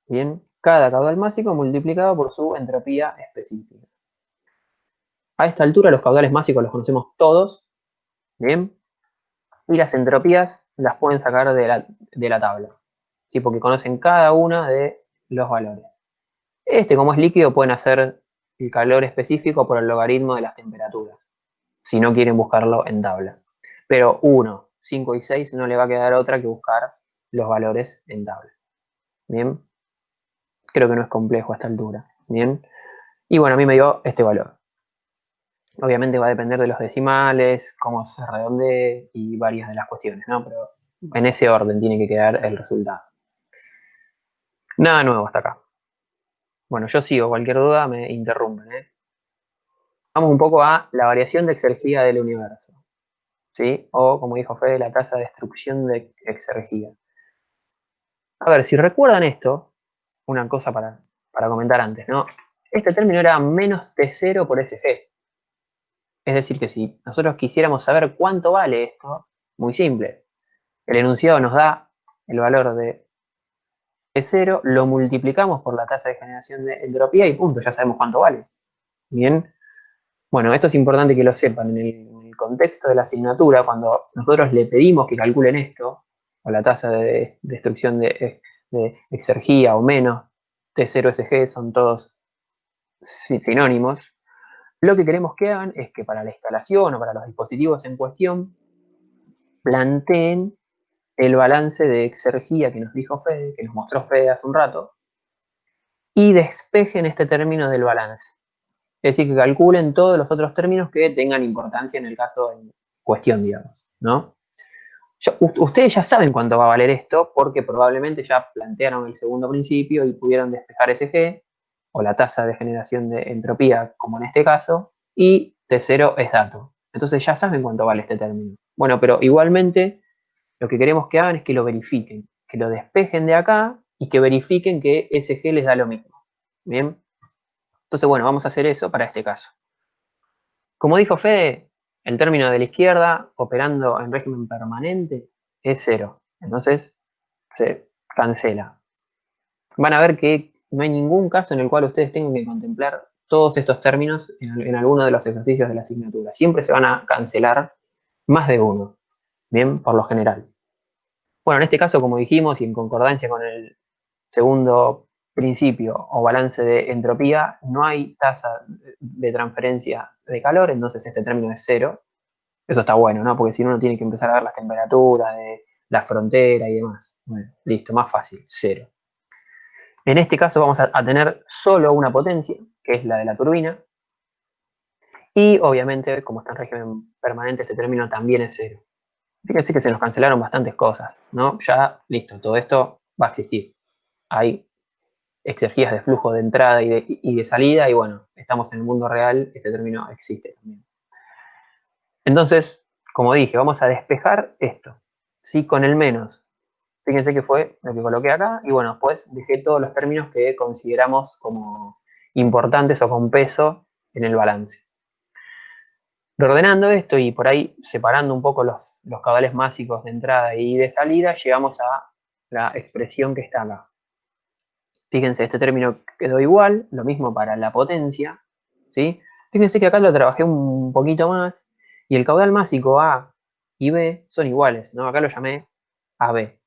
B: Bien, cada caudal másico multiplicado por su entropía específica. A esta altura los caudales mágicos los conocemos todos, bien, y las entropías las pueden sacar de la tabla, ¿sí? Porque conocen cada una de los valores. Como es líquido, pueden hacer el calor específico por el logaritmo de las temperaturas, si no quieren buscarlo en tabla. Pero 1, 5 y 6 no le va a quedar otra que buscar los valores en tabla. Bien, creo que no es complejo a esta altura. Bien, y bueno, a mí me dio este valor. Obviamente va a depender de los decimales, cómo se redondee y varias de las cuestiones, ¿no? Pero en ese orden tiene que quedar el resultado. Nada nuevo hasta acá. Bueno, yo sigo, cualquier duda me interrumpen, ¿eh? Vamos un poco a la variación de exergía del universo, ¿sí? O, como dijo Fede, la tasa de destrucción de exergía. A ver, si recuerdan esto, una cosa para comentar antes, ¿no? Este término era menos T0 por SG. Es decir, que si nosotros quisiéramos saber cuánto vale esto, muy simple. El enunciado nos da el valor de T0, lo multiplicamos por la tasa de generación de entropía y punto, ya sabemos cuánto vale. Bien, bueno, esto es importante que lo sepan. En el contexto de la asignatura, cuando nosotros le pedimos que calculen esto, o la tasa de destrucción de exergía o menos, T0SG son todos sinónimos, lo que queremos que hagan es que para la instalación o para los dispositivos en cuestión, planteen el balance de exergía que nos dijo Fede, que nos mostró Fede hace un rato, y despejen este término del balance. Es decir, que calculen todos los otros términos que tengan importancia en el caso en cuestión, digamos, ¿no? Ustedes ya saben cuánto va a valer esto, porque probablemente ya plantearon el segundo principio y pudieron despejar SG, o la tasa de generación de entropía, como en este caso, y T0 es dato. Entonces ya saben cuánto vale este término. Bueno, pero igualmente lo que queremos que hagan es que lo verifiquen, que lo despejen de acá y que verifiquen que SG les da lo mismo. Bien, entonces bueno, vamos a hacer eso para este caso. Como dijo Fede, el término de la izquierda, operando en régimen permanente, es cero. Entonces se cancela. Van a ver que no hay ningún caso en el cual ustedes tengan que contemplar todos estos términos en alguno de los ejercicios de la asignatura. Siempre se van a cancelar más de uno, bien, por lo general. Bueno, en este caso, como dijimos, y en concordancia con el segundo principio o balance de entropía, no hay tasa de transferencia de calor, entonces este término es cero. Eso está bueno, ¿no? Porque si no, uno tiene que empezar a ver las temperaturas de la frontera y demás. Bueno, listo, más fácil, cero. En este caso vamos a tener solo una potencia, que es la de la turbina, y obviamente, como está en régimen permanente, este término también es cero. Fíjense que se nos cancelaron bastantes cosas, ¿no? Ya, listo, todo esto va a existir. Hay exergías de flujo de entrada y de salida, y bueno, estamos en el mundo real, este término existe también. Entonces, como dije, vamos a despejar esto, ¿sí? Con el menos. Fíjense que fue lo que coloqué acá, y bueno, después dejé todos los términos que consideramos como importantes o con peso en el balance. Reordenando esto y por ahí separando un poco los caudales másicos de entrada y de salida, llegamos a la expresión que está acá. Fíjense, este término quedó igual, lo mismo para la potencia, ¿sí? Fíjense que acá lo trabajé un poquito más y el caudal másico A y B son iguales, ¿no? Acá lo llamé AB.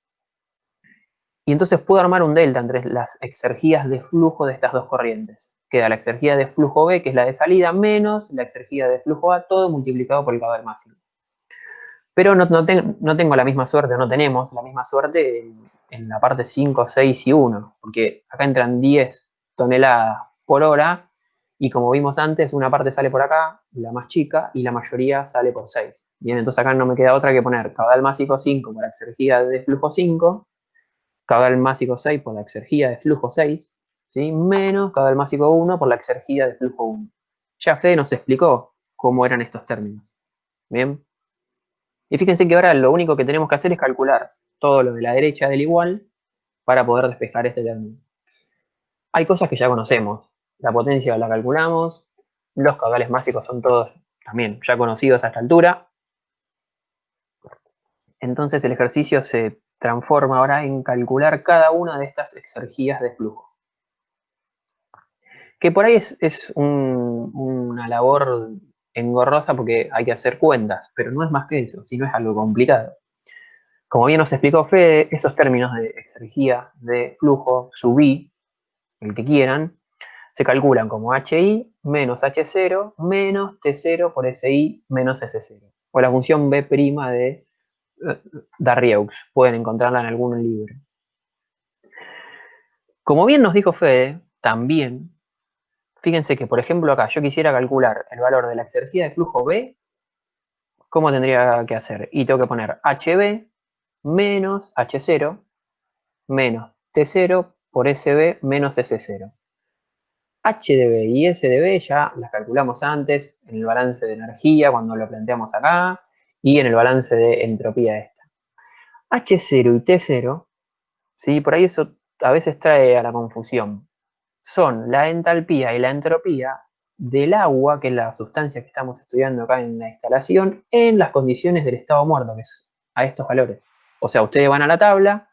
B: Y entonces puedo armar un delta entre las exergías de flujo de estas dos corrientes. Queda la exergía de flujo B, que es la de salida, menos la exergía de flujo A, todo multiplicado por el caudal máximo. Pero no tengo la misma suerte, no tenemos la misma suerte en la parte 5, 6 y 1, porque acá entran 10 toneladas por hora y como vimos antes, una parte sale por acá, la más chica, y la mayoría sale por 6. Bien, entonces acá no me queda otra que poner caudal másico 5 por la exergía de flujo 5, caudal másico 6 por la exergía de flujo 6, ¿sí? Menos caudal másico 1 por la exergía de flujo 1. Ya Fede nos explicó cómo eran estos términos. Bien. Y fíjense que ahora lo único que tenemos que hacer es calcular todo lo de la derecha del igual para poder despejar este término. Hay cosas que ya conocemos. La potencia la calculamos, los caudales máxicos son todos también ya conocidos a esta altura. Entonces el ejercicio se transforma ahora en calcular cada una de estas exergías de flujo. Que por ahí es una labor engorrosa porque hay que hacer cuentas, pero no es más que eso, sino es algo complicado. Como bien nos explicó Fede, esos términos de exergía, de flujo, sub I, el que quieran, se calculan como HI menos H0 menos T0 por SI menos S0. O la función B' de Darrieux. Pueden encontrarla en algún libro. Como bien nos dijo Fede, también, fíjense que por ejemplo acá yo quisiera calcular el valor de la exergía de flujo B, ¿cómo tendría que hacer? Y tengo que poner HB menos H0 menos T0 por SB menos S0. H de B y S de B ya las calculamos antes en el balance de energía cuando lo planteamos acá y en el balance de entropía esta. H0 y T0, ¿sí? Por ahí eso a veces trae a la confusión. Son la entalpía y la entropía del agua, que es la sustancia que estamos estudiando acá en la instalación, en las condiciones del estado muerto, que es a estos valores. O sea, ustedes van a la tabla,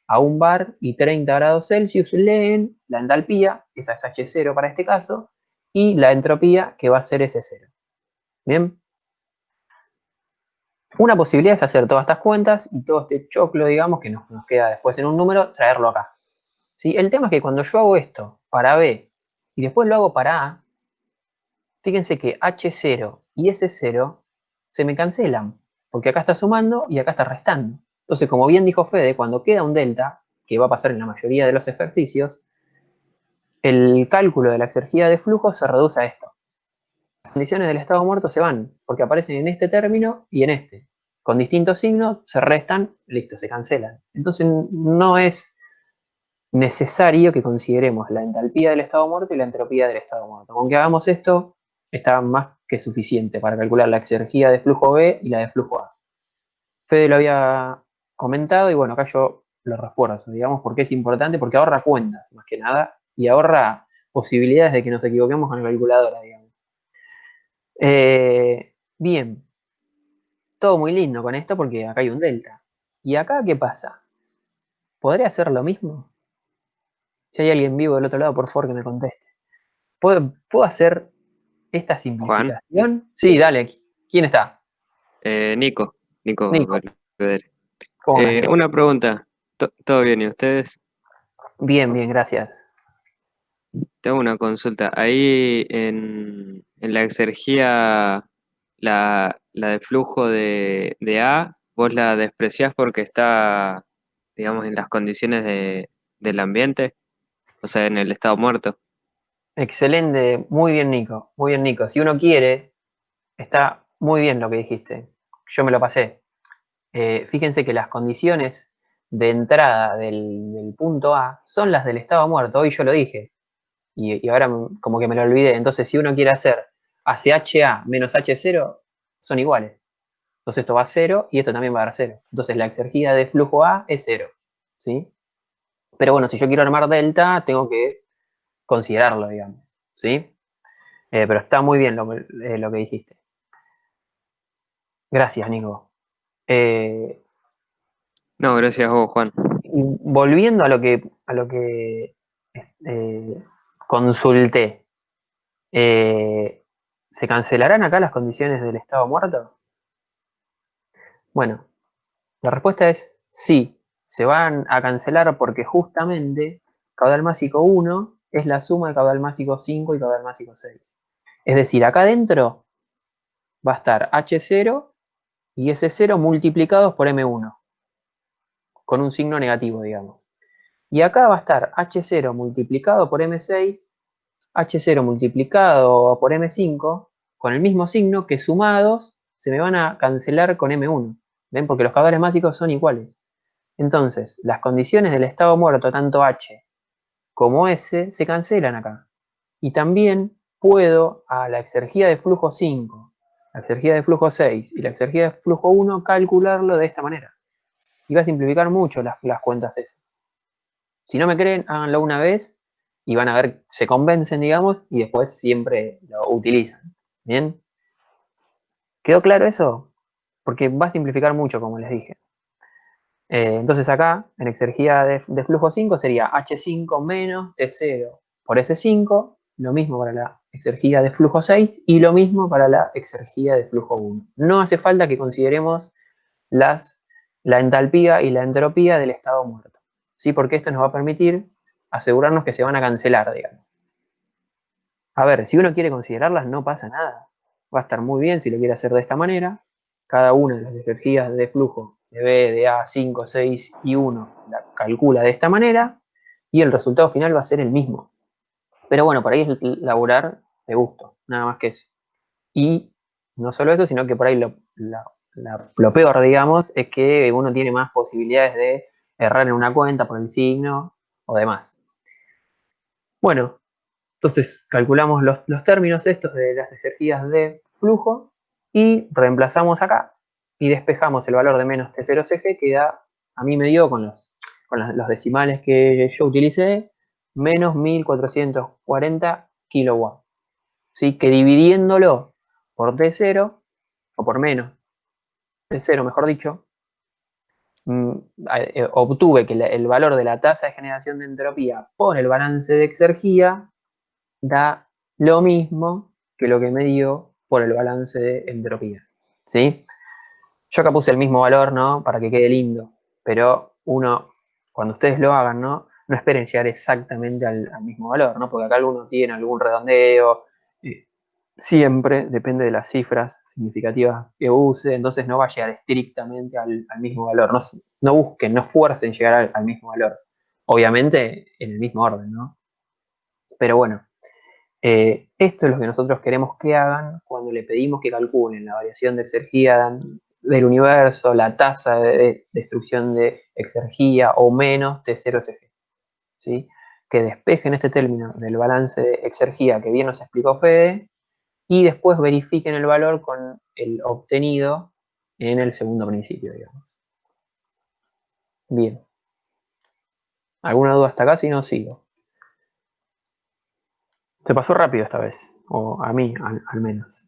B: a un bar y 30 grados Celsius, leen la entalpía, esa es H0 para este caso, y la entropía, que va a ser S0. Bien. Una posibilidad es hacer todas estas cuentas y todo este choclo, digamos, que nos queda después en un número, traerlo acá. ¿Sí? El tema es que cuando yo hago esto para B y después lo hago para A, fíjense que H0 y S0 se me cancelan, porque acá está sumando y acá está restando. Entonces, como bien dijo Fede, cuando queda un delta, que va a pasar en la mayoría de los ejercicios, el cálculo de la exergía de flujo se reduce a esto. Las condiciones del estado muerto se van, porque aparecen en este término y en este. Con distintos signos se restan, listo, se cancelan. Entonces no es necesario que consideremos la entalpía del estado muerto y la entropía del estado muerto. Con que hagamos esto, está más que suficiente para calcular la exergía de flujo B y la de flujo A. Fede lo había comentado y bueno, acá yo lo refuerzo, digamos, porque es importante, porque ahorra cuentas, más que nada, y ahorra posibilidades de que nos equivoquemos con la calculadora, digamos. Bien, todo muy lindo con esto porque acá hay un delta. ¿Y acá qué pasa? ¿Podría hacer lo mismo? Si hay alguien vivo del otro lado, por favor que me conteste. ¿Puedo hacer esta
C: Juan,
B: simplificación? Sí, dale. ¿Quién está?
C: Nico, Nico
B: Nico.
C: Belvedere.
B: ¿Cómo andas, Nico?
C: Una pregunta, ¿todo bien y ustedes?
B: Bien, bien, gracias.
C: Tengo una consulta. Ahí en la exergía, la de flujo de A, vos la despreciás porque está, digamos, en las condiciones del ambiente, o sea, en el estado muerto.
B: Excelente, muy bien, Nico. Muy bien, Nico. Si uno quiere, está muy bien lo que dijiste. Yo me lo pasé. Fíjense que las condiciones de entrada del punto A son las del estado muerto. Hoy yo lo dije. Y ahora como que me lo olvidé. Entonces, si uno quiere hacer HA menos H0, son iguales. Entonces esto va a cero y esto también va a dar cero. Entonces la exergía de flujo A es cero. ¿Sí? Pero bueno, si yo quiero armar delta, tengo que considerarlo, digamos. ¿Sí? Pero está muy bien lo que dijiste. Gracias, Nico. Eh,
C: No, gracias a vos, Juan.
B: y volviendo a lo que eh, consulté, ¿se cancelarán acá las condiciones del estado muerto? Bueno, la respuesta es sí, se van a cancelar porque justamente caudal másico 1 es la suma de caudal másico 5 y caudal másico 6. Es decir, acá adentro va a estar H0 y S0 multiplicados por M1, con un signo negativo, digamos. Y acá va a estar H0 multiplicado por M6, H0 multiplicado por M5, con el mismo signo que sumados se me van a cancelar con M1. ¿Ven? Porque los caudales mágicos son iguales. Entonces, las condiciones del estado muerto, tanto H como S, se cancelan acá. Y también puedo a la exergía de flujo 5, la exergía de flujo 6 y la exergía de flujo 1 calcularlo de esta manera. Y va a simplificar mucho las cuentas eso. Si no me creen, háganlo una vez y van a ver, se convencen, digamos, y después siempre lo utilizan. ¿Bien? ¿Quedó claro eso? Porque va a simplificar mucho, como les dije. Entonces acá, en exergía de flujo 5 sería H5 menos T0 por S5, lo mismo para la exergía de flujo 6 y lo mismo para la exergía de flujo 1. No hace falta que consideremos la entalpía y la entropía del estado muerto, ¿sí? Porque esto nos va a permitir asegurarnos que se van a cancelar, digamos. A ver, si uno quiere considerarlas, no pasa nada. Va a estar muy bien si lo quiere hacer de esta manera. Cada una de las energías de flujo de B, de A, 5, 6 y 1 la calcula de esta manera y el resultado final va a ser el mismo. Pero bueno, por ahí es laburar de gusto, nada más que eso. Y no solo eso, sino que por ahí lo peor, digamos, es que uno tiene más posibilidades de errar en una cuenta por el signo o demás. Bueno, entonces calculamos los términos estos de las energías de flujo y reemplazamos acá y despejamos el valor de menos T0CG que da, a mí me dio con los decimales que yo utilicé, menos 1440 kilowatts. ¿Sí? Que dividiéndolo por T0, o por menos T0 mejor dicho, mm, obtuve que el valor de la tasa de generación de entropía por el balance de exergía da lo mismo que lo que me dio por el balance de entropía. ¿Sí? Yo acá puse el mismo valor, ¿no? Para que quede lindo. Pero uno, cuando ustedes lo hagan, ¿no? No esperen llegar exactamente al mismo valor, ¿no? Porque acá alguno tiene algún redondeo. Siempre depende de las cifras significativas que use, entonces no va a llegar estrictamente al mismo valor. No busquen, no fuercen llegar al mismo valor. Obviamente en el mismo orden, ¿no? Pero bueno, esto es lo que nosotros queremos que hagan cuando le pedimos que calculen la variación de exergía del universo, la tasa de destrucción de exergía o menos T0CG. ¿Sí? Que despejen este término del balance de exergía que bien nos explicó Fede y después verifiquen el valor con el obtenido en el segundo principio, digamos. Bien. ¿Alguna duda hasta acá? Si no, sigo. Se pasó rápido esta vez, o a mí al menos.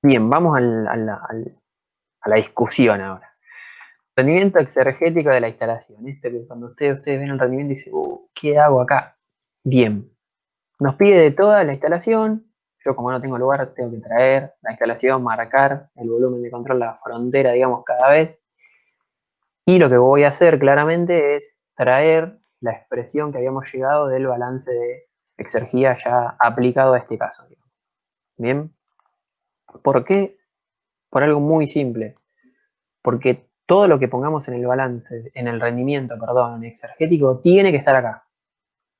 B: Bien, vamos a la discusión ahora. Rendimiento exergético de la instalación. Esto que cuando ustedes ven el rendimiento dicen, ¿qué hago acá? Bien. Nos pide de toda la instalación. Yo, como no tengo lugar, tengo que traer la instalación, marcar el volumen de control, la frontera, digamos, cada vez. Y lo que voy a hacer claramente es traer la expresión que habíamos llegado del balance de exergía ya aplicado a este caso. Bien, ¿por qué? Por algo muy simple. Porque todo lo que pongamos en el balance, en el rendimiento, perdón, exergético, tiene que estar acá.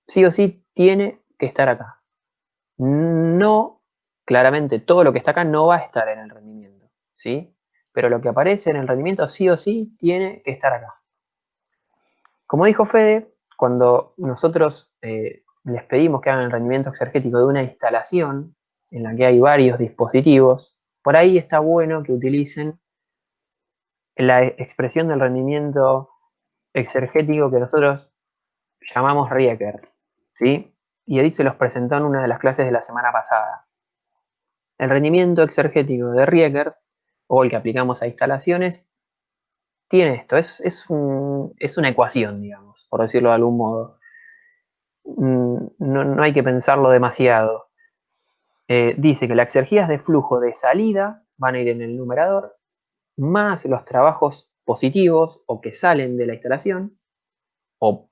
B: Sí o sí tiene que estar acá. No, claramente todo lo que está acá no va a estar en el rendimiento, ¿sí? Pero lo que aparece en el rendimiento sí o sí tiene que estar acá. Como dijo Fede, cuando nosotros les pedimos que hagan el rendimiento exergético de una instalación en la que hay varios dispositivos, por ahí está bueno que utilicen la expresión del rendimiento exergético que nosotros llamamos Rieker, ¿sí? Y Edith se los presentó en una de las clases de la semana pasada. El rendimiento exergético de Rieker, o el que aplicamos a instalaciones, tiene esto, es una ecuación, digamos, por decirlo de algún modo. No hay que pensarlo demasiado. Dice que las exergías de flujo de salida van a ir en el numerador, más los trabajos positivos o que salen de la instalación, o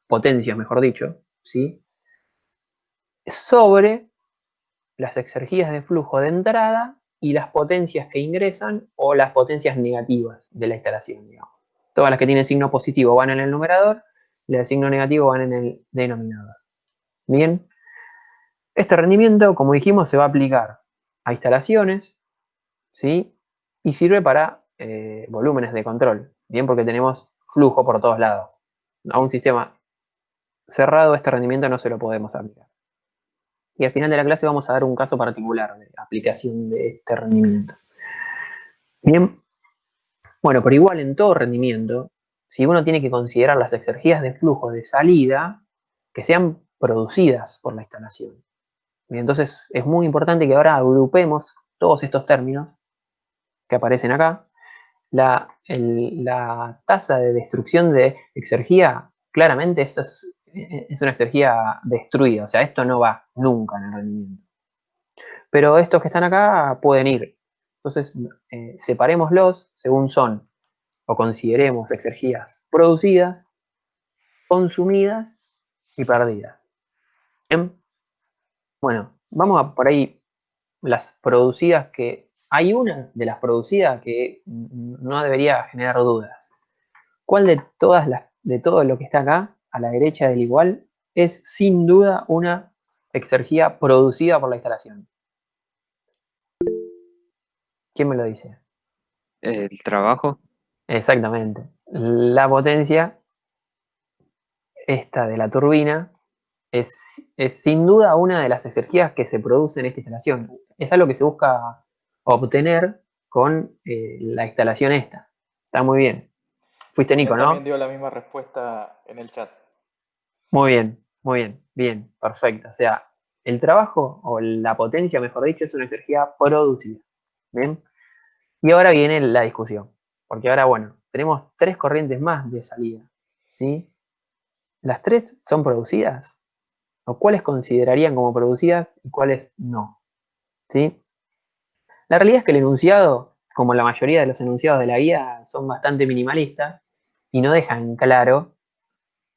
B: potencias, mejor dicho, ¿sí? Sobre las exergías de flujo de entrada y las potencias que ingresan o las potencias negativas de la instalación, digamos. Todas las que tienen signo positivo van en el numerador y las de signo negativo van en el denominador. Bien, este rendimiento, como dijimos, se va a aplicar a instalaciones, ¿sí? Y sirve para volúmenes de control, bien, porque tenemos flujo por todos lados. A un sistema cerrado este rendimiento no se lo podemos aplicar. Y al final de la clase vamos a dar un caso particular de aplicación de este rendimiento. Bien, bueno, pero igual en todo rendimiento, si uno tiene que considerar las exergías de flujo de salida que sean producidas por la instalación. Bien, entonces es muy importante que ahora agrupemos todos estos términos que aparecen acá. La tasa de destrucción de exergía, claramente eso es una exergía destruida, o sea, esto no va nunca en el rendimiento. Pero estos que están acá pueden ir. Entonces, separémoslos según son, o consideremos exergías producidas, consumidas y perdidas. ¿Bien? Bueno, vamos a por ahí las producidas que... Hay una de las producidas que no debería generar dudas. ¿Cuál de todas de todo lo que está acá, a la derecha del igual, es sin duda una exergía producida por la instalación? ¿Quién me lo dice?
C: El trabajo.
B: Exactamente. La potencia, esta de la turbina, es sin duda una de las energías que se produce en esta instalación. Es algo que se busca obtener con la instalación esta. Está muy bien. Fuiste
A: Daniel
B: Nico,
A: también
B: ¿no?
A: dio la misma respuesta en el chat.
B: Muy bien, bien, perfecto. O sea, el trabajo o la potencia, mejor dicho, es una energía producida. Bien. Y ahora viene la discusión. Porque ahora, bueno, tenemos tres corrientes más de salida. ¿Sí? ¿Las tres son producidas? ¿O cuáles considerarían como producidas y cuáles no? ¿Sí? La realidad es que el enunciado, como la mayoría de los enunciados de la guía, son bastante minimalistas y no dejan claro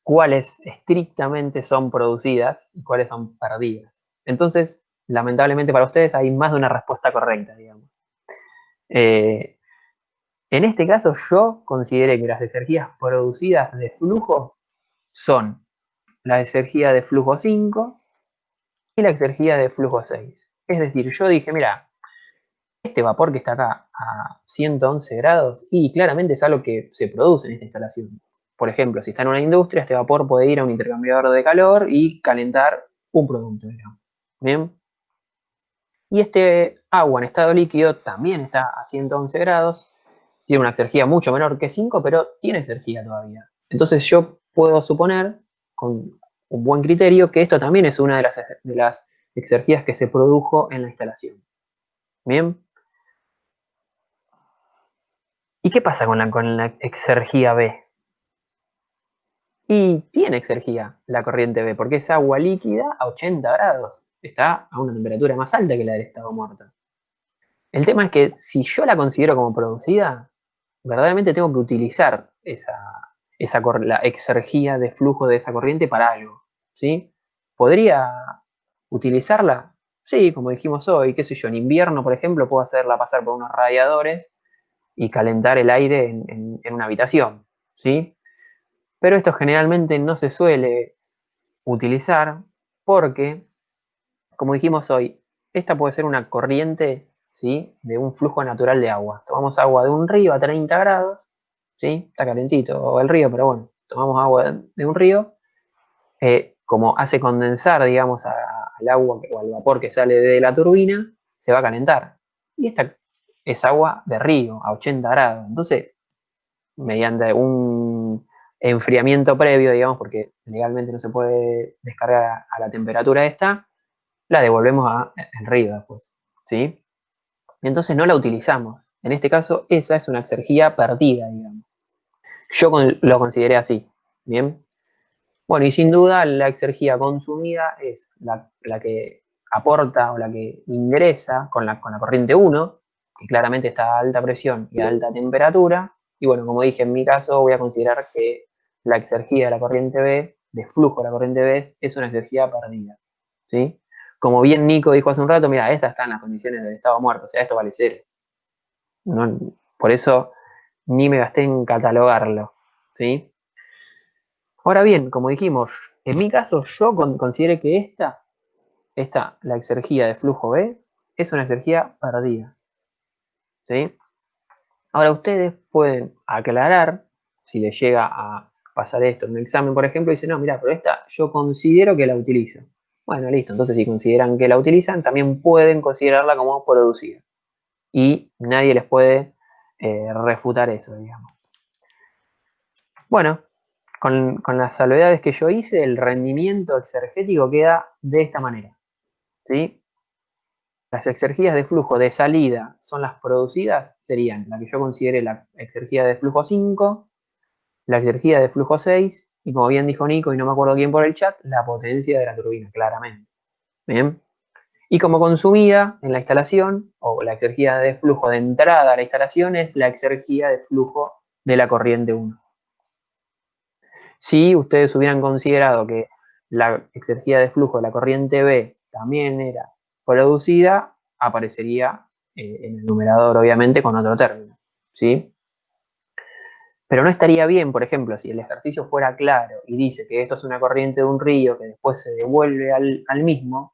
B: cuáles estrictamente son producidas y cuáles son perdidas. Entonces, lamentablemente para ustedes hay más de una respuesta correcta, digamos. Eh, en este caso, yo consideré que las energías producidas de flujo son la energía de flujo 5 y la energía de flujo 6. Es decir, yo dije, mira, este vapor que está acá a 111 grados, y claramente es algo que se produce en esta instalación. Por ejemplo, si está en una industria, este vapor puede ir a un intercambiador de calor y calentar un producto, digamos. Bien. Y este agua en estado líquido también está a 111 grados, tiene una exergía mucho menor que 5, pero tiene exergía todavía. Entonces yo puedo suponer, con un buen criterio, que esto también es una de las exergías que se produjo en la instalación. Bien. ¿Y qué pasa con la exergía B? Y tiene exergía la corriente B, porque es agua líquida a 80 grados. Está a una temperatura más alta que la del estado muerto. El tema es que si yo la considero como producida, verdaderamente tengo que utilizar la exergía de flujo de esa corriente para algo. ¿Sí? ¿Podría utilizarla? Sí, como dijimos hoy, qué sé yo, en invierno, por ejemplo, puedo hacerla pasar por unos radiadores y calentar el aire en una habitación. ¿Sí? Pero esto generalmente no se suele utilizar porque, como dijimos hoy, esta puede ser una corriente, ¿sí?, de un flujo natural de agua. Tomamos agua de un río a 30 grados, ¿sí? Está calentito el río, pero bueno, tomamos agua de un río, como hace condensar, digamos, al agua o al vapor que sale de la turbina, se va a calentar. Y esta es agua de río a 80 grados. Entonces, mediante un enfriamiento previo, digamos, porque legalmente no se puede descargar a la temperatura esta, la devolvemos al río después, ¿sí? Entonces no la utilizamos. En este caso, esa es una exergía perdida, digamos. Yo lo consideré así, ¿bien? Bueno, y sin duda la exergía consumida es la que aporta o la que ingresa con la corriente 1, que claramente está a alta presión y a alta temperatura. Y bueno, como dije, en mi caso voy a considerar que la exergía de la corriente B, de flujo de la corriente B, es una exergía perdida. ¿Sí? Como bien Nico dijo hace un rato, mira, esta está en las condiciones del estado muerto, o sea, esto vale cero. No, por eso ni me gasté en catalogarlo. ¿Sí? Ahora bien, como dijimos, en mi caso yo considero que la exergía de flujo B, es una exergía perdida. ¿Sí? Ahora ustedes pueden aclarar, si les llega a pasar esto en un examen, por ejemplo, y dicen, no, mira, pero esta yo considero que la utilizo. Bueno, listo, entonces si consideran que la utilizan, también pueden considerarla como producida. Y nadie les puede refutar eso, digamos. Bueno, con las salvedades que yo hice, el rendimiento exergético queda de esta manera. ¿Sí? Las exergías de flujo de salida son las producidas, serían la que yo considere la exergía de flujo 5, la exergía de flujo 6 y como bien dijo Nico y no me acuerdo quién por el chat, la potencia de la turbina, claramente. Bien. Y como consumida en la instalación, o la exergía de flujo de entrada a la instalación, es la exergía de flujo de la corriente 1. Si ustedes hubieran considerado que la exergía de flujo de la corriente B también era producida, aparecería en el numerador, obviamente, con otro término. ¿Sí? Pero no estaría bien, por ejemplo, si el ejercicio fuera claro y dice que esto es una corriente de un río que después se devuelve al mismo,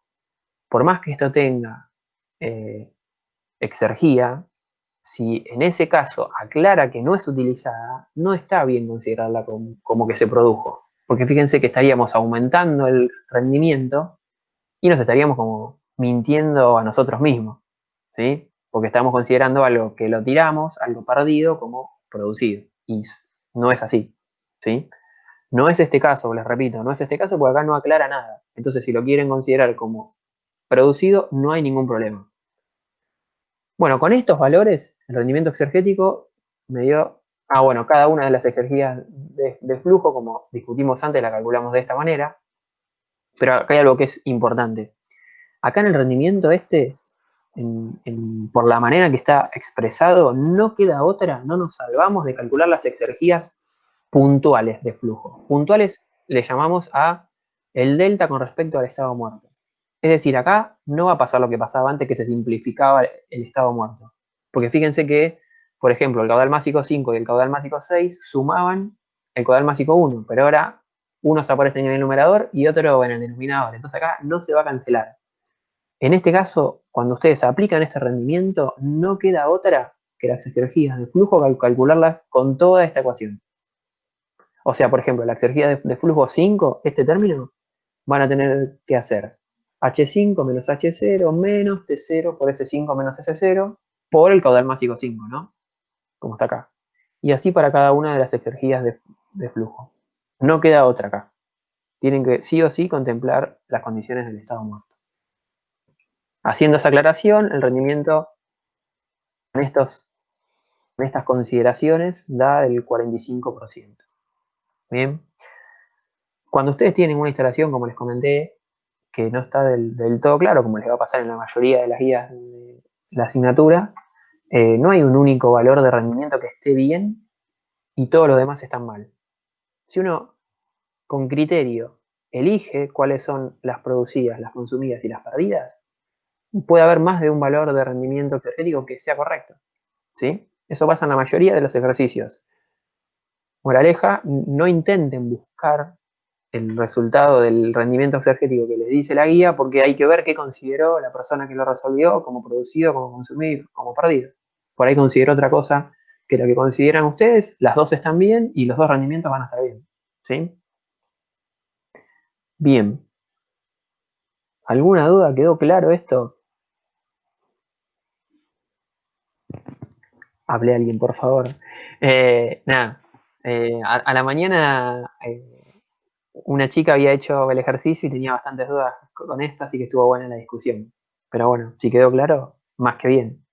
B: por más que esto tenga exergía, si en ese caso aclara que no es utilizada, no está bien considerarla como que se produjo. Porque fíjense que estaríamos aumentando el rendimiento y nos estaríamos como mintiendo a nosotros mismos, ¿sí? Porque estamos considerando algo que lo tiramos, algo perdido, como producido. Y no es así, ¿sí? No es este caso, les repito, no es este caso porque acá no aclara nada. Entonces, si lo quieren considerar como producido, no hay ningún problema. Bueno, con estos valores, el rendimiento exergético me dio, bueno, cada una de las exergías de flujo, como discutimos antes, la calculamos de esta manera, pero acá hay algo que es importante. Acá en el rendimiento por la manera que está expresado, no queda otra, no nos salvamos de calcular las exergías puntuales de flujo. Puntuales le llamamos a el delta con respecto al estado muerto. Es decir, acá no va a pasar lo que pasaba antes, que se simplificaba el estado muerto. Porque fíjense que, por ejemplo, el caudal másico 5 y el caudal másico 6 sumaban el caudal másico 1, pero ahora unos aparecen en el numerador y otro en el denominador. Entonces acá no se va a cancelar. En este caso, cuando ustedes aplican este rendimiento, no queda otra que las exergías de flujo calcularlas con toda esta ecuación. O sea, por ejemplo, la exergía de flujo 5, este término, van a tener que hacer H5 menos H0 menos T0 por S5 menos S0 por el caudal másico 5, ¿no? Como está acá. Y así para cada una de las exergías de flujo. No queda otra acá. Tienen que sí o sí contemplar las condiciones del estado muerto. Haciendo esa aclaración, el rendimiento en estas consideraciones da el 45%. Bien. Cuando ustedes tienen una instalación, como les comenté, que no está del todo claro, como les va a pasar en la mayoría de las guías de la asignatura, no hay un único valor de rendimiento que esté bien y todos los demás están mal. Si uno con criterio elige cuáles son las producidas, las consumidas y las perdidas, puede haber más de un valor de rendimiento energético que sea correcto. ¿Sí? Eso pasa en la mayoría de los ejercicios. Moraleja, no intenten buscar el resultado del rendimiento exergético que les dice la guía, porque hay que ver qué consideró la persona que lo resolvió como producido, como consumido, como perdido. Por ahí consideró otra cosa que lo que consideran ustedes, las dos están bien y los dos rendimientos van a estar bien. ¿Sí? Bien. ¿Alguna duda? ¿Quedó claro esto? Hable a alguien, por favor. Nada. A la mañana una chica había hecho el ejercicio y tenía bastantes dudas con esto, así que estuvo buena la discusión. Pero bueno, si quedó claro, más que bien.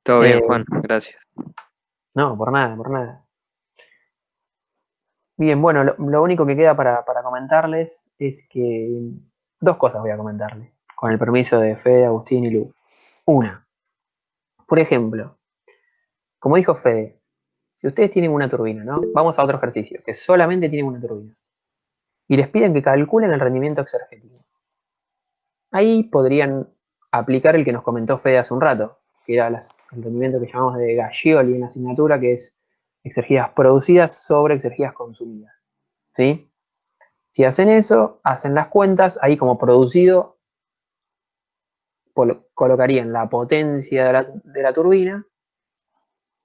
C: Todo bien,
B: Eh,
C: Juan, gracias.
B: no, por nada, por nada. Bien, bueno, lo único que queda para comentarles es que dos cosas voy a comentarles, con el permiso de Fede, Agustín y Lu. Una, por ejemplo, como dijo Fede, si ustedes tienen una turbina, ¿no? Vamos a otro ejercicio, que solamente tienen una turbina, y les piden que calculen el rendimiento exergético. Ahí podrían aplicar el que nos comentó Fede hace un rato, que era el rendimiento que llamamos de Gaggioli en la asignatura, que es exergías producidas sobre exergías consumidas. ¿Sí? Si hacen eso, hacen las cuentas, ahí como producido colocarían la potencia de la turbina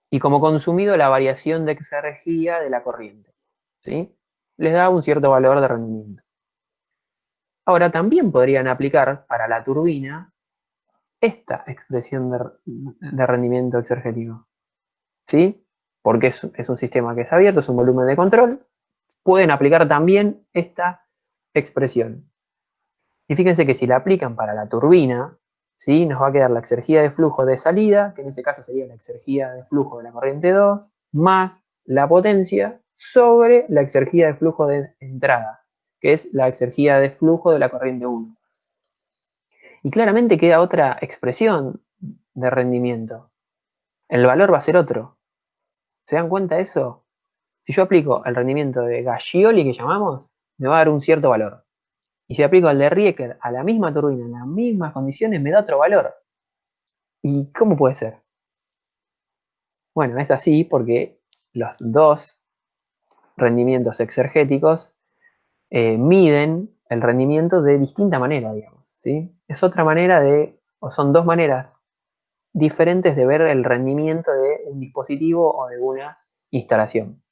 B: y como consumido la variación de exergía de la corriente. ¿Sí? Les da un cierto valor de rendimiento. Ahora también podrían aplicar para la turbina esta expresión de rendimiento exergético. ¿Sí? Porque es un sistema que es abierto, es un volumen de control. Pueden aplicar también esta expresión. Y fíjense que si la aplican para la turbina, ¿sí? Nos va a quedar la exergía de flujo de salida, que en ese caso sería la exergía de flujo de la corriente 2, más la potencia sobre la exergía de flujo de entrada, que es la exergía de flujo de la corriente 1. Y claramente queda otra expresión de rendimiento. El valor va a ser otro. ¿Se dan cuenta de eso? Si yo aplico el rendimiento de Gaggioli que llamamos, me va a dar un cierto valor. Y si aplico el de Rieker a la misma turbina, en las mismas condiciones, me da otro valor. ¿Y cómo puede ser? Bueno, es así porque los dos rendimientos exergéticos miden el rendimiento de distinta manera, digamos. ¿Sí? Es otra manera o son dos maneras diferentes de ver el rendimiento de un dispositivo o de una instalación.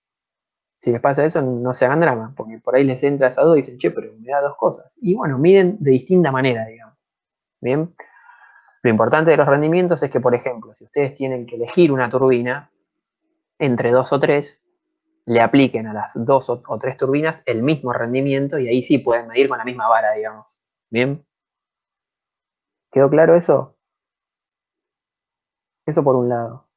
B: Si les pasa eso, no se hagan drama, porque por ahí les entra esa duda y dicen, che, pero me da dos cosas. Y bueno, miden de distinta manera, digamos. Bien. Lo importante de los rendimientos es que, por ejemplo, si ustedes tienen que elegir una turbina entre dos o tres, le apliquen a las dos o tres turbinas el mismo rendimiento y ahí sí pueden medir con la misma vara, digamos. Bien. ¿Quedó claro eso? Eso por un lado.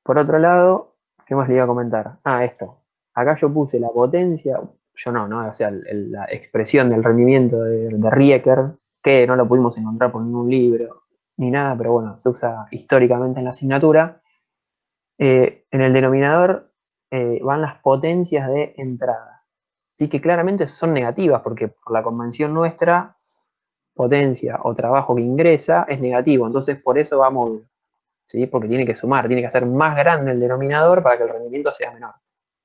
B: Por otro lado, ¿qué más le iba a comentar? Ah, esto. Acá yo puse la potencia, yo no, o sea, la expresión del rendimiento de Rieker, que no lo pudimos encontrar por ningún libro ni nada, pero bueno, se usa históricamente en la asignatura. En el denominador van las potencias de entrada. Así que claramente son negativas, porque por la convención nuestra, potencia o trabajo que ingresa es negativo, entonces por eso va módulo. ¿Sí? Porque tiene que sumar, tiene que hacer más grande el denominador para que el rendimiento sea menor.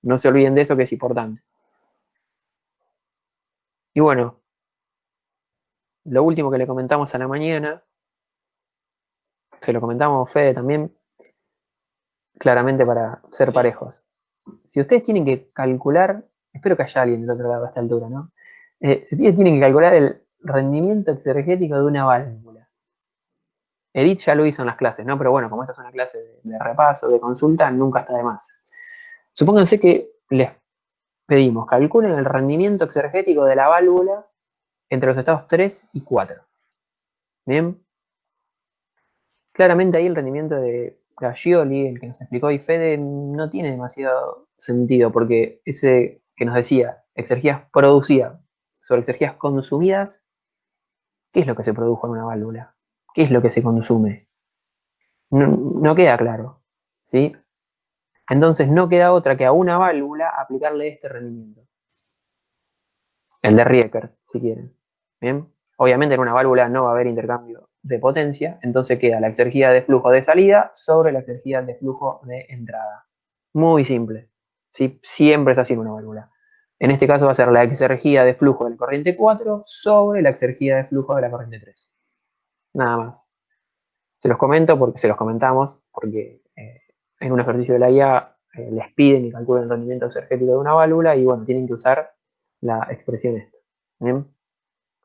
B: No se olviden de eso, que es importante. Y bueno, lo último que le comentamos a la mañana, se lo comentamos a Fede también, claramente para ser
A: Sí.
B: parejos. Si ustedes tienen que calcular, espero que haya alguien del otro lado a esta altura, ¿no? Si ustedes tienen que calcular el rendimiento exergético de una válvula. Edith ya lo hizo en las clases, ¿no? Pero bueno, como esta es una clase de repaso, de consulta, nunca está de más. Supónganse que les pedimos, calculen el rendimiento exergético de la válvula entre los estados 3 y 4. Bien, claramente ahí el rendimiento de Gaggioli, el que nos explicó y Fede, no tiene demasiado sentido, porque ese que nos decía exergías producidas sobre exergías consumidas, ¿qué es lo que se produjo en una válvula? ¿Qué es lo que se consume? No queda claro, ¿sí? Entonces no queda otra que a una válvula aplicarle este rendimiento. El de Rieker, si quieren. ¿Bien? Obviamente en una válvula no va a haber intercambio de potencia, entonces queda la exergía de flujo de salida sobre la exergía de flujo de entrada. Muy simple. ¿Sí? Siempre es así en una válvula. En este caso va a ser la exergía de flujo de la corriente 4 sobre la exergía de flujo de la corriente 3. Nada más. Se los comento porque se los comentamos, porque en un ejercicio de la IA les piden que calculen el rendimiento exergético de una válvula y bueno, tienen que usar la expresión esta. ¿Bien?